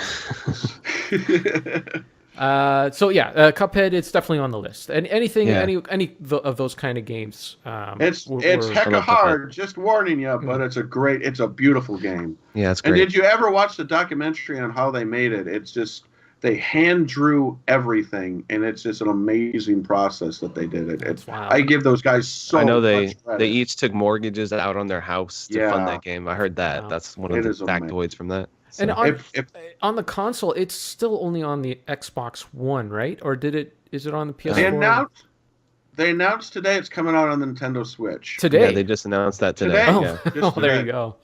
Cuphead, it's definitely on the list. And anything, any of those kind of games. It's hecka hard. Just warning you, but it's a beautiful game. Yeah, it's great. And did you ever watch the documentary on how they made it? It's just they hand drew everything, and it's just an amazing process that they did it. I give those guys so. I know much credit. they each took mortgages out on their house to fund that game. I heard that. Wow. That's one of the factoids from that. So. And on the console, it's still only on the Xbox One, right? Or is it on the PS4? They announced today it's coming out on the Nintendo Switch. Today? Yeah, they just announced that today. There you go.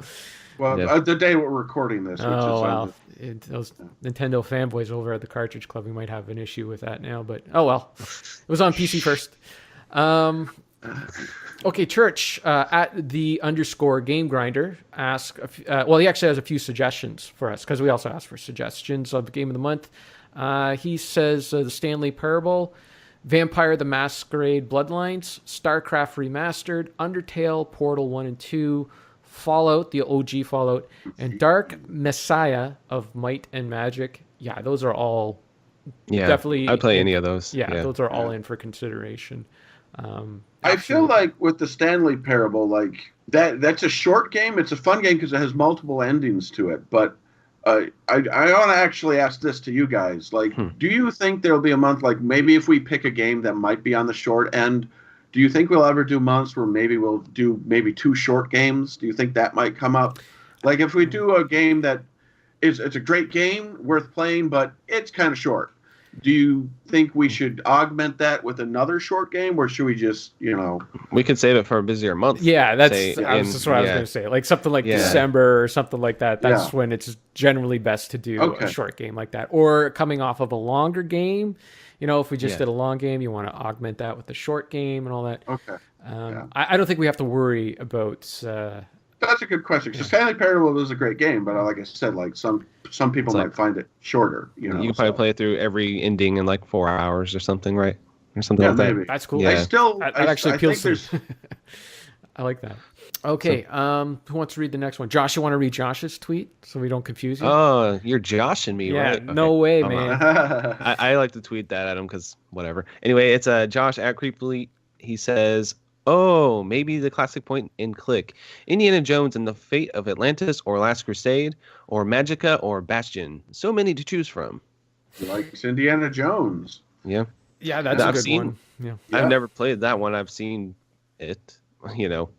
Well, the day we're recording this. Those Nintendo fanboys over at the Cartridge Club, we might have an issue with that now. But, oh well. It was on PC first. Okay, Church at _Game Grinder ask. He actually has a few suggestions for us, because we also asked for suggestions of the game of the month. He says the Stanley Parable, Vampire the Masquerade Bloodlines, StarCraft Remastered, Undertale, Portal 1 and 2, Fallout, the OG Fallout, and Dark Messiah of Might and Magic. Yeah, those are all definitely. I'd play any of those. Yeah, those are all in for consideration. I feel like with the Stanley Parable, like that's a short game. It's a fun game because it has multiple endings to it. But I want to actually ask this to you guys. Like, do you think there'll be a month, like maybe if we pick a game that might be on the short end, do you think we'll ever do months where maybe we'll do maybe 2 short games? Do you think that might come up? Like if we do a game that it's a great game, worth playing, but it's kind of short. Do you think we should augment that with another short game, or should we just, We could save it for a busier month. Yeah, that's what I was going to say. Like something like December or something like that. That's when it's generally best to do a short game like that. Or coming off of a longer game, if we just did a long game, you want to augment that with a short game and all that. Okay. I don't think we have to worry about... That's a good question. Because Stanley Parable is a great game, but like I said, like some people might find it shorter. You can probably play it through every ending in like 4 hours or something, right? Or something like that. Maybe. That's cool. Yeah. That actually appeals to me. I like that. Okay, who wants to read the next one? Josh, you want to read Josh's tweet so we don't confuse you? Oh, you're joshing me, right? Okay. No way, man. I like to tweet that at him because whatever. Anyway, it's Josh at Creepily. He says, "Oh, maybe the classic point and click. Indiana Jones and the Fate of Atlantis, or Last Crusade, or Magica, or Bastion. So many to choose from." He likes Indiana Jones. Yeah, that's a good one. Yeah. I've never played that one. I've seen it,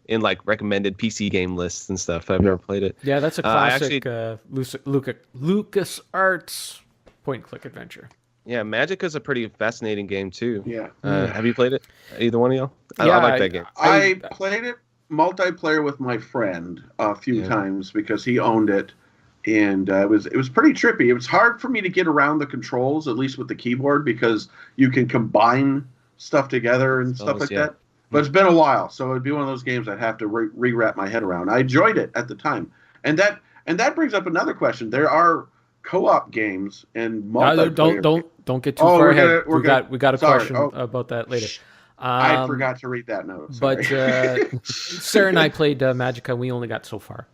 in like recommended PC game lists and stuff. I've never played it. Yeah, that's a classic LucasArts point-and-click adventure. Yeah, Magica's a pretty fascinating game too. Yeah. Have you played it? Either one of y'all? I like that game. I played it multiplayer with my friend a few times because he owned it, and it was pretty trippy. It was hard for me to get around the controls, at least with the keyboard, because you can combine stuff together and stuff like that. But it's been a while, so it'd be one of those games I'd have to re-wrap my head around. I enjoyed it at the time, and that brings up another question. There are co-op games and multiplayer. Don't get too far ahead. We got a question about that later. I forgot to read that note. Sorry. But Sarah and I played Magica, and we only got so far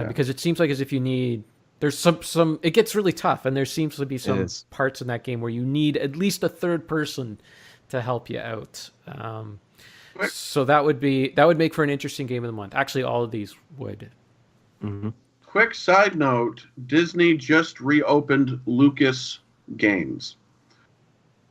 because it seems like as if you need. There's some. It gets really tough, and there seems to be some parts in that game where you need at least a third person to help you out. So that would make for an interesting game of the month. Actually, all of these would. Mm-hmm. Quick side note: Disney just reopened Lucas Games.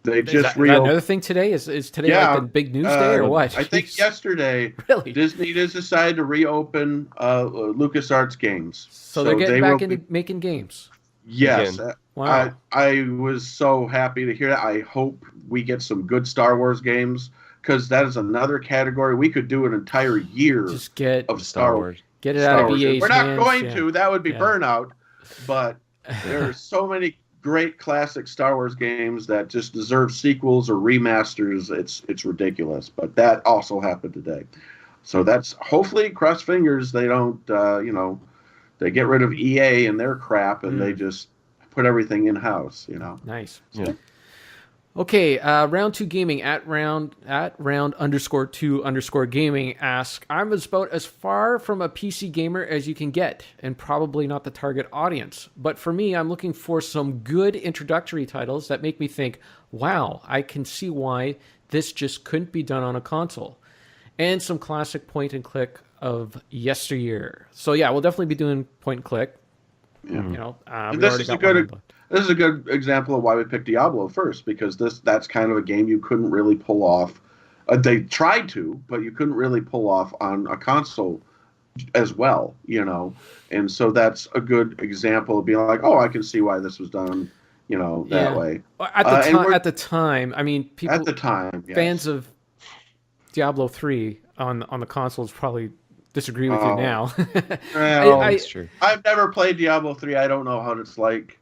They just reopened. Another thing today is today like the big news day or what? I think yesterday. Really? Disney just decided to reopen LucasArts Games. So they're getting back into making games. Yes. Again. Wow. I was so happy to hear that. I hope we get some good Star Wars games, because that is another category. We could do an entire year Just get of Star Wars. get it out Star of Wars. EA's We're not hands. going yeah. to. That would be Yeah. burnout. But there are so many great classic Star Wars games that just deserve sequels or remasters. It's ridiculous. But that also happened today. So that's hopefully, cross fingers, they don't they get rid of EA and their crap and they just put everything in house. Nice. Yeah. Okay, round 2 gaming at round _2 gaming asks, I'm about as far from a PC gamer as you can get, and probably not the target audience. But for me, I'm looking for some good introductory titles that make me think, wow, I can see why this just couldn't be done on a console. And some classic point and click of yesteryear. So yeah, we'll definitely be doing point and click. Yeah. This is a good example of why we picked Diablo first, because that's kind of a game you couldn't really pull off. They tried to, but you couldn't really pull off on a console as well, And so that's a good example of being like, oh, I can see why this was done, that way. At the time, I mean, people at the time, yes. fans of Diablo 3 on the consoles probably disagree with you now. Well, that's true. I've never played Diablo 3. I don't know how it's like.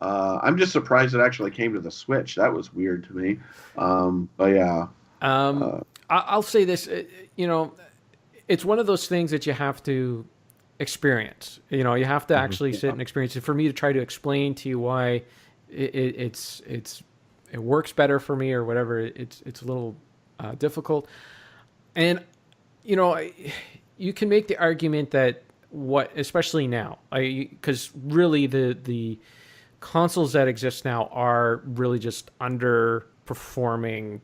I'm just surprised it actually came to the Switch. That was weird to me. But yeah. I'll say this, it's one of those things that you have to experience. You have to actually sit and experience it. For me to try to explain to you why it works better for me or whatever, it's a little difficult. And you can make the argument that especially now, because really the consoles that exist now are really just underperforming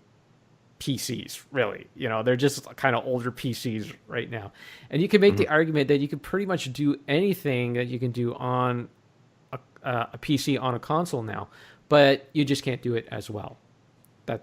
PCs, really. They're just kind of older PCs right now. And you can make the argument that you can pretty much do anything that you can do on a PC on a console now, but you just can't do it as well. I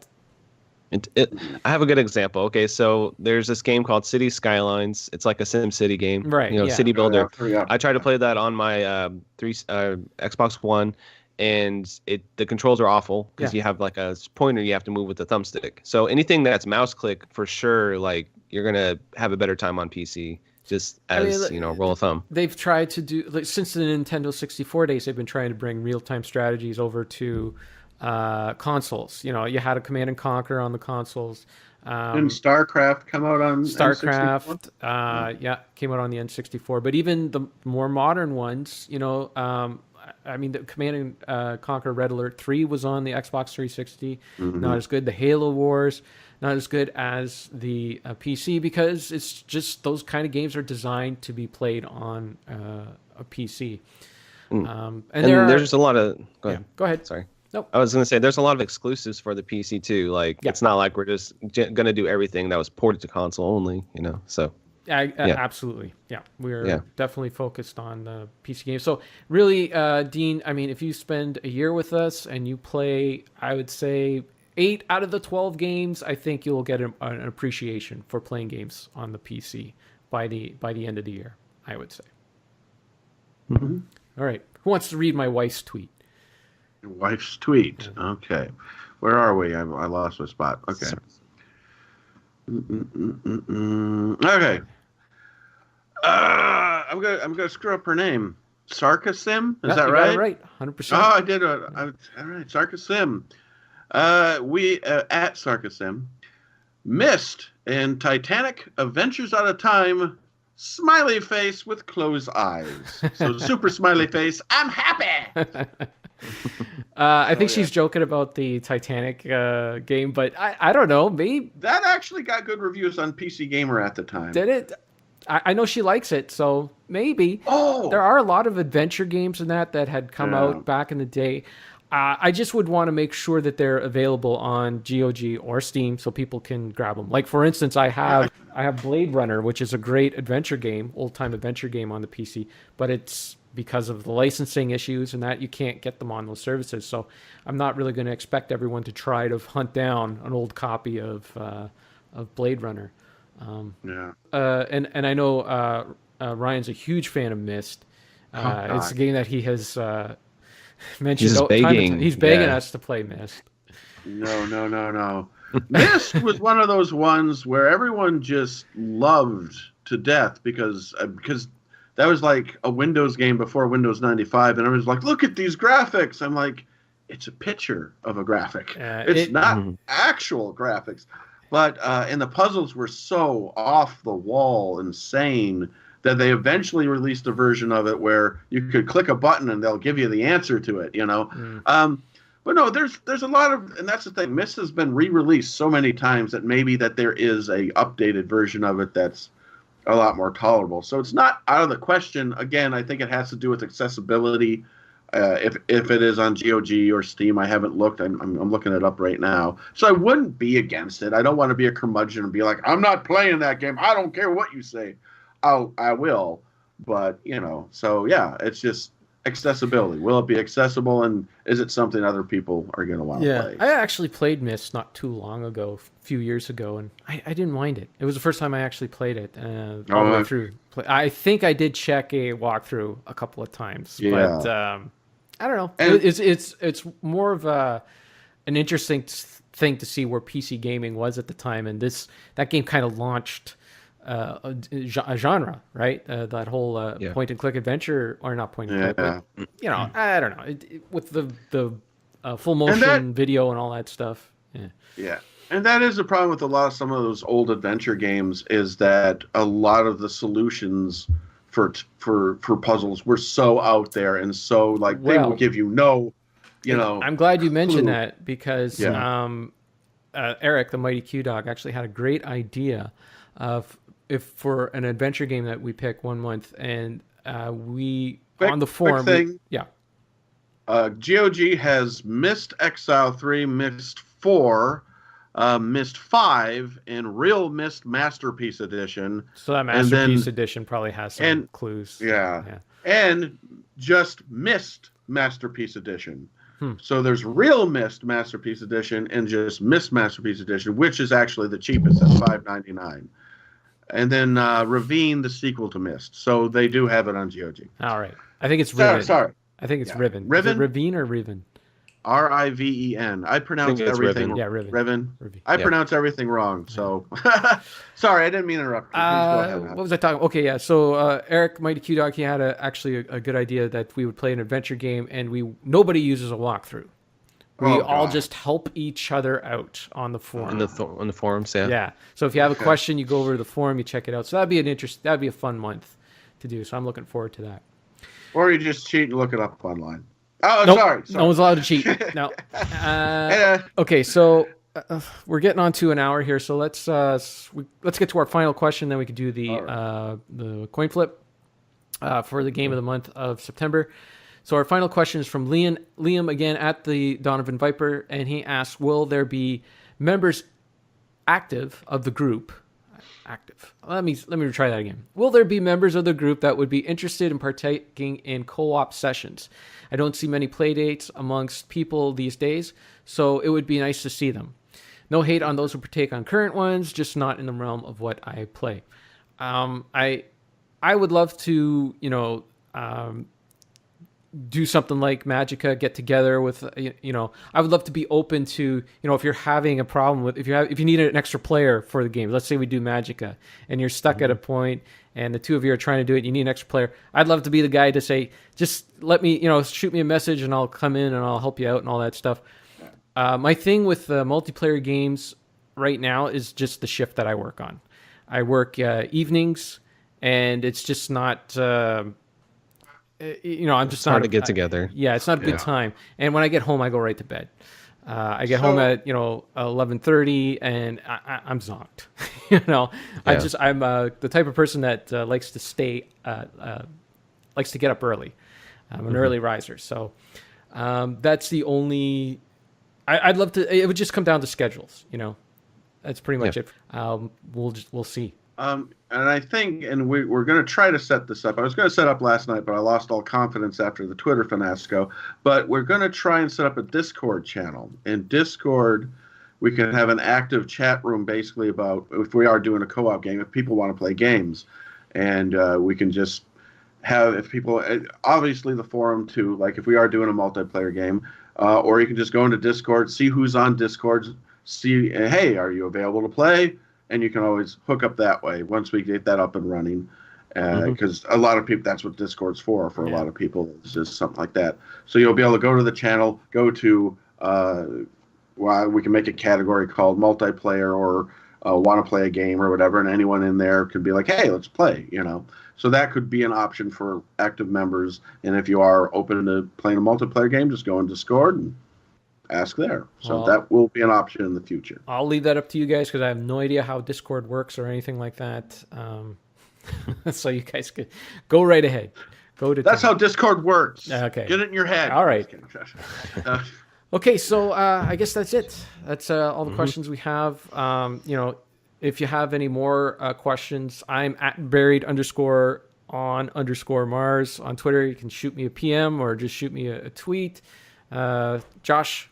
have a good example. Okay, so there's this game called City Skylines. It's like a SimCity game, right? City Builder. Yeah. I tried to play that on my Xbox One, and the controls are awful because you have like a pointer you have to move with the thumbstick. So anything that's mouse click, for sure, like you're gonna have a better time on PC. Just as rule of thumb. They've tried to do since the Nintendo 64 days. They've been trying to bring real-time strategies over to consoles. You had a Command and Conquer on the consoles. Didn't StarCraft come out on StarCraft? N64? Came out on the N64. But even the more modern ones, the Command and Conquer Red Alert 3 was on the Xbox 360. Not as good. The Halo Wars, not as good as the PC, because it's just those kind of games are designed to be played on a PC. And there's a lot of... Go ahead. Go ahead. Sorry. Nope. I was going to say there's a lot of exclusives for the PC too. Like it's not like we're just going to do everything that was ported to console only, So absolutely, we're definitely focused on the PC games. So really, Dean, I mean, if you spend a year with us and you play, I would say 8 out of the 12 games, I think you'll get an appreciation for playing games on the PC by the end of the year, I would say. All right, who wants to read my wife's tweet? Your wife's tweet. Okay. Where are we? I lost my spot. Okay. Okay. I'm gonna screw up her name. Sarkasim? Is that right? Right. 100%. Oh, I did. All right. Sarkasim. We at Sarkasim missed in Titanic Adventures Out of Time. Smiley face with closed eyes. So super smiley face. I'm happy. I think she's joking about the Titanic game, but I don't know. Maybe that actually got good reviews on PC Gamer at the time. Did it? I know she likes it, so maybe. Oh, there are a lot of adventure games in that had come out back in the day. I just would want to make sure that they're available on GOG or Steam so people can grab them. Like, for instance, I have Blade Runner, which is a great adventure game, old-time adventure game on the PC, but it's because of the licensing issues and that you can't get them on those services. So I'm not really going to expect everyone to try to hunt down an old copy of Blade Runner. And I know Ryan's a huge fan of Myst. It's a game that he has Mentioned He's time and begging. time. He's begging Yeah. us to play Myst. He's begging. He's begging Yeah. us to play Myst. No. Myst was one of those ones where everyone just loved to death because that was like a Windows game before Windows 95, and everyone's like, "Look at these graphics." I'm like, "It's a picture of a graphic. It's not actual graphics." But and the puzzles were so off the wall, insane, that they eventually released a version of it where you could click a button and they'll give you the answer to it. But no, there's a lot of, and that's the thing. Myst has been re-released so many times that maybe that there is a updated version of it that's a lot more tolerable. So it's not out of the question. Again, I think it has to do with accessibility. If it is on GOG or Steam, I haven't looked. I'm looking it up right now. So I wouldn't be against it. I don't want to be a curmudgeon and be like, I'm not playing that game. I don't care what you say. I will. But so yeah, it's just accessibility. Will it be accessible, and is it something other people are going to want to play? I actually played Myst not too long ago, a few years ago, and I didn't mind it. It was the first time I actually played it all the way through. I think I did check a walkthrough a couple of times, but I don't know. And it's more of an interesting thing to see where PC gaming was at the time, and that game kind of launched a genre, right? That whole point and click adventure, or not point and click, but I don't know, with the full motion video and all that stuff. Yeah, and that is the problem with some of those old adventure games, is that a lot of the solutions for puzzles were so out there and so they will give you I'm glad you mentioned that, because Eric, the Mighty Q Dog, actually had a great idea of if for an adventure game that we pick 1 month, and on the forum, GOG has Myst Exile 3, Myst 4, Myst 5, and Real Myst Masterpiece Edition. So that Masterpiece Edition probably has some clues. Yeah. And just Myst Masterpiece Edition. So there's Real Myst Masterpiece Edition and just Myst Masterpiece Edition, which is actually the cheapest at $5.99. And then Ravine, the sequel to Myst. So they do have it on GOG. All right. I think it's Riven. Sorry. I think it's Riven. Riven? Is it Ravine or Riven? Riven. I pronounce everything. Riven. Yeah, Riven. I pronounce everything wrong. So sorry, I didn't mean to interrupt you. Please go ahead, what was I talking? Okay, yeah. So Eric, Mighty Q Dog, he had actually a good idea that we would play an adventure game, and nobody uses a walkthrough. We all just help each other out on the forum. On the forums, yeah. Yeah. So if you have a question, you go over to the forum, you check it out. So that'd be a fun month to do. So I'm looking forward to that. Or you just cheat and look it up online. Oh, nope, sorry. No one's allowed to cheat. No. Okay, so we're getting on to an hour here. So let's get to our final question. Then we can do the coin flip for the game of the month of September. So our final question is from Liam again at the Donovan Viper, and he asks, will there be members active of the group? Active. Let me try that again. Will there be members of the group that would be interested in partaking in co-op sessions? I don't see many play dates amongst people these days, so it would be nice to see them. No hate on those who partake on current ones, just not in the realm of what I play. I would love to, do something like Magica, get together with, I would love to be open to, if you're having a problem with, if you need an extra player for the game, let's say we do Magica and you're stuck at a point and the two of you are trying to do it, you need an extra player. I'd love to be the guy to say, just let me, shoot me a message and I'll come in and I'll help you out and all that stuff. My thing with multiplayer games right now is just the shift that I work on. I work evenings, and it's just not, I'm just hard to get together. Yeah, it's not a good time. And when I get home, I go right to bed. I get home at 11:30, and I'm zonked. I'm the type of person that likes to stay, likes to get up early. I'm an early riser, so that's the only. I'd love to. It would just come down to schedules. That's pretty much it. We'll see. And I think, and we're going to try to set this up. I was going to set up last night, but I lost all confidence after the Twitter fiasco. But we're going to try and set up a Discord channel. In Discord, we can have an active chat room basically about if we are doing a co-op game, if people want to play games. And we can just have, if people, obviously the forum too, like if we are doing a multiplayer game, or you can just go into Discord, see who's on Discord, see, hey, are you available to play? And you can always hook up that way once we get that up and running. Because a lot of people, that's what Discord's for a lot of people. It's just something like that. So you'll be able to go to the channel, go to, we can make a category called multiplayer or want to play a game or whatever, and anyone in there could be like, hey, let's play, So that could be an option for active members. And if you are open to playing a multiplayer game, just go in Discord and ask there. So that will be an option in the future. I'll leave that up to you guys because I have no idea how Discord works or anything like that. So you guys can go right ahead. That's how Discord works. Okay. Get it in your head. All right. Okay, so I guess that's it. That's all the questions we have. If you have any more questions, I'm at buried_on_Mars on Twitter. You can shoot me a PM or just shoot me a tweet. Josh,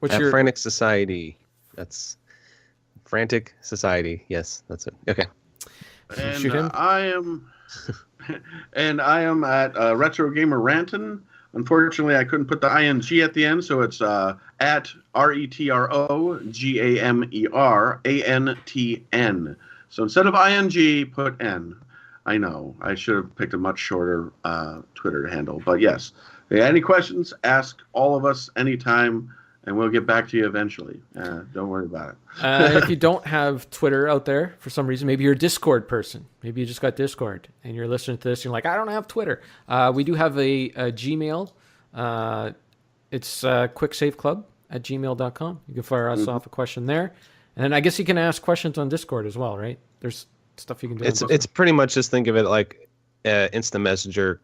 what's your Frantic Society? That's Frantic Society. Yes, that's it. Okay. And I am at Retro Gamer Ranton. Unfortunately, I couldn't put the ing at the end, so it's at RETROGAMERANTN. So instead of ing, put N. I know. I should have picked a much shorter Twitter handle. But yes, any questions, ask all of us anytime, and we'll get back to you eventually. Don't worry about it. If you don't have Twitter out there for some reason, maybe you're a Discord person. Maybe you just got Discord and you're listening to this and you're like, I don't have Twitter. We do have a Gmail. It's quicksaveclub@gmail.com. You can fire us off a question there. And then I guess you can ask questions on Discord as well, right? There's stuff you can do. It's pretty much just think of it like instant messenger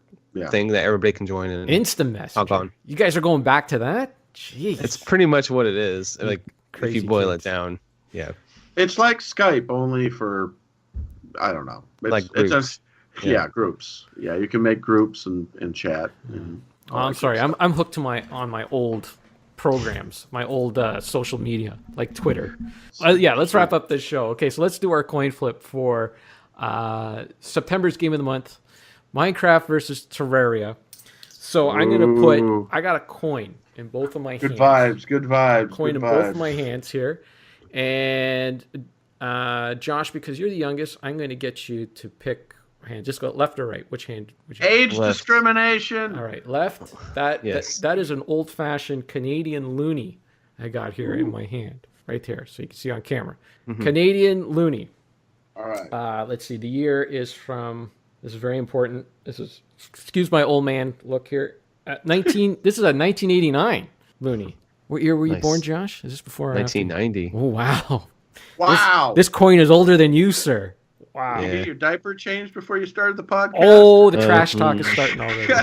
thing that everybody can join in. Instant messenger. You guys are going back to that? Jeez. It's pretty much what it is. Like Crazy if you boil kids. it down. Yeah. It's like Skype, only for, I don't know. Like groups. Groups. Yeah, you can make groups and chat. And I'm sorry. I'm hooked to my old programs, my old social media, like Twitter. Let's wrap up this show. Okay, so let's do our coin flip for September's game of the month, Minecraft versus Terraria. So I'm going to I got a coin in both of my hands. Good vibes. Coin in both of my hands here. And Josh, because you're the youngest, I'm going to get you to pick hand. Just go left or right. Which hand? Age left. Discrimination. All right, left. That is an old-fashioned Canadian loonie I got here in my hand, right there, so you can see on camera. Canadian loonie. All right. Let's see. The year is from. This is very important. This is. Excuse my old man look here. 19. This is a 1989 loonie. What year were you born, Josh? Is this before? 1990. Oh wow. Wow. This coin is older than you, sir. Wow. Did you get your diaper changed before you started the podcast? Oh, the trash talk is starting already.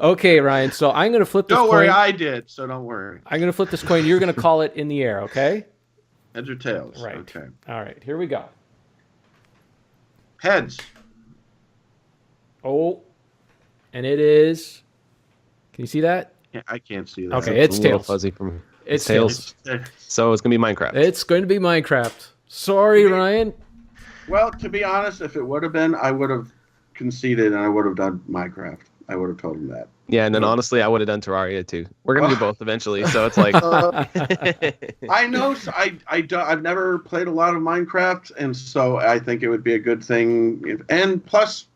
Okay, Ryan. So I'm going to flip this coin. Don't worry, I did, so don't worry. I'm going to flip this coin. You're going to call it in the air, okay? Heads or tails? Right. Okay. All right. Here we go. Heads. Oh, and it is. Can you see that? Yeah, I can't see that. Okay, it's a little tails. fuzzy from It's tails. So it's gonna be Minecraft. It's going to be Minecraft. Sorry, Ryan. Well, to be honest, if it would have been, I would have conceded and I would have done Minecraft. I would have told him that. Yeah, and then honestly, I would have done Terraria too. We're gonna do both eventually, so it's like. I know. I've never played a lot of Minecraft, and so I think it would be a good thing. And plus,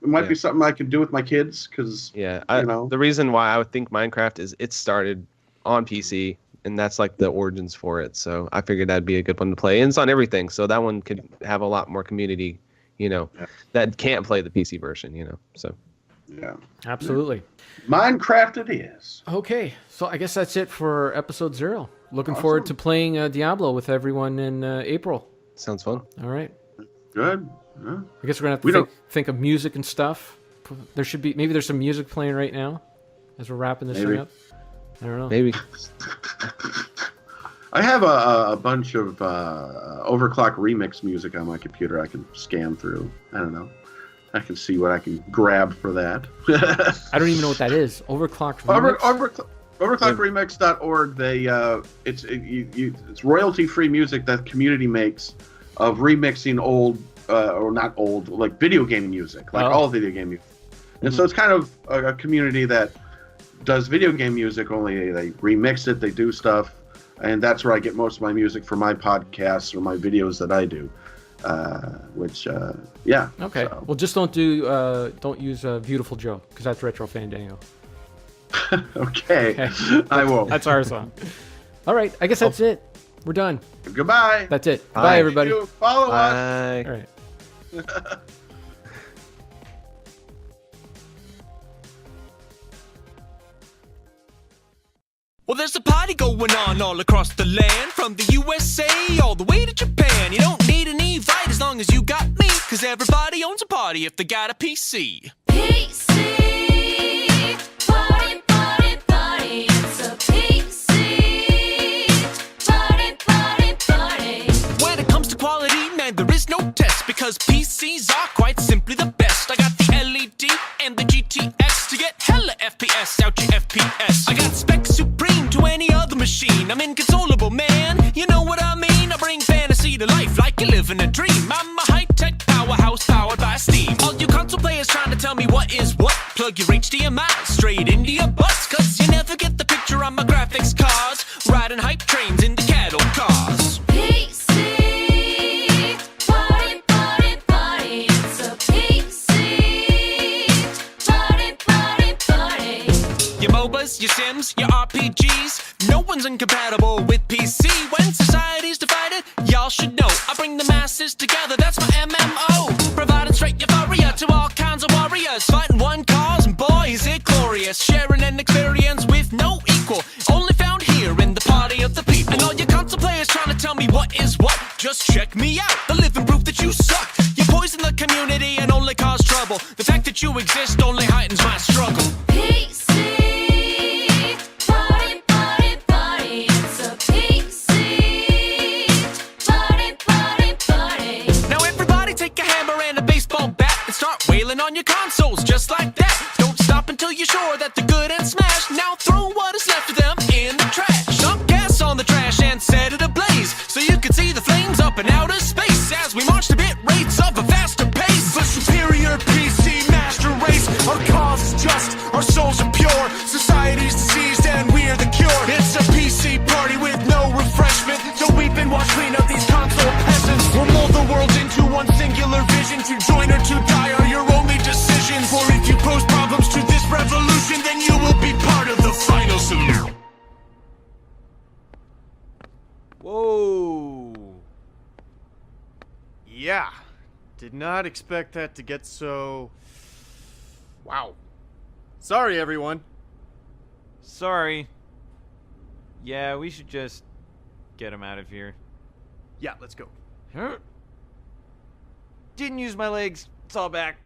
it might be something I could do with my kids because the reason why I would think Minecraft is it started on PC, and that's like the origins for it. So I figured that'd be a good one to play, and it's on everything, so that one could have a lot more community, that can't play the PC version, So. Yeah. Absolutely. Minecraft it is. Okay, so I guess that's it for episode 0. Looking forward to playing Diablo with everyone in April. Sounds fun. All right. Good. I guess we're gonna have to think of music and stuff. Maybe there's some music playing right now as we're wrapping this thing up. I don't know. Maybe. I have a bunch of overclock remix music on my computer I can scan through. I don't know. I can see what I can grab for that. I don't even know what that is. Overclock remix? Overclockremix.org. It's royalty-free music that the community makes of remixing old or not old, like video game music, like Oh. all video game music. And so it's kind of a community that does video game music, only they remix it, they do stuff, and that's where I get most of my music for my podcasts or my videos that I do. Yeah. Okay. So. Well, just don't use Beautiful Joe, because that's Retro Fandango. Okay. I won't. That's our song. All right. I guess that's it. We're done. Goodbye. That's it. Bye. Bye, everybody. Follow us. Bye. All right. Well, there's a party going on all across the land, from the USA all the way to Japan. You don't need an Evite as long as you got me, cause everybody owns a party if they got a PC. PC, party, party, party. It's a PC, party, party, party. When it comes to quality, man, there is no test, because PCs are quite simply the best. I got the LED and the GTX to get hella FPS out your FPS. I got specs supreme to any other machine. I'm inconsolable, man. You know what I mean? I bring fantasy to life like you live in a dream. I'm a high-tech powerhouse powered by Steam. All you console players trying to tell me what is what, plug your HDMI straight into your butts, cause you never get the picture on my graphics cards. Riding hype trains in the cattle cars. PC, party, party, party. It's a PC, party, party, party. Your MOBAs, your Sims, your RPGs, no one's incompatible with PC. When society's divided, y'all should know I bring the masses together, that's my MMO. Providing straight euphoria to all kinds of warriors, fighting one cause, and boy is it glorious. Sharing an experience with no equal, only found here in the party of the people. And all your console players trying to tell me what is what, just check me out, the living proof that you suck. You poison the community and only cause trouble. The fact that you exist only heightens my struggle. PC, party, party, party. It's a PC, party, party, party. Now everybody take a hammer and a baseball bat and start wailing on your consoles just like that. Don't stop until you're sure that they're good and smashed. Now throw what is left of them in the trash. Dump gas on the trash and set it ablaze, so you can see the flames up in outer space as we march to bit rates of a faster pace. The superior PC master race, our cause is just, our souls are pure. Society's diseased and we're the cure. It's a PC party with no refreshment, so weep and watch clean up these console peasants. We'll mold the world into one singular vision. To join or to die are your only decisions. For if you pose problems to this revolution, then you will be part of the final solution. Whoa. Yeah. Did not expect that to get so... Wow. Sorry, everyone. Sorry. Yeah, we should just get him out of here. Yeah, let's go. Didn't use my legs. It's all back.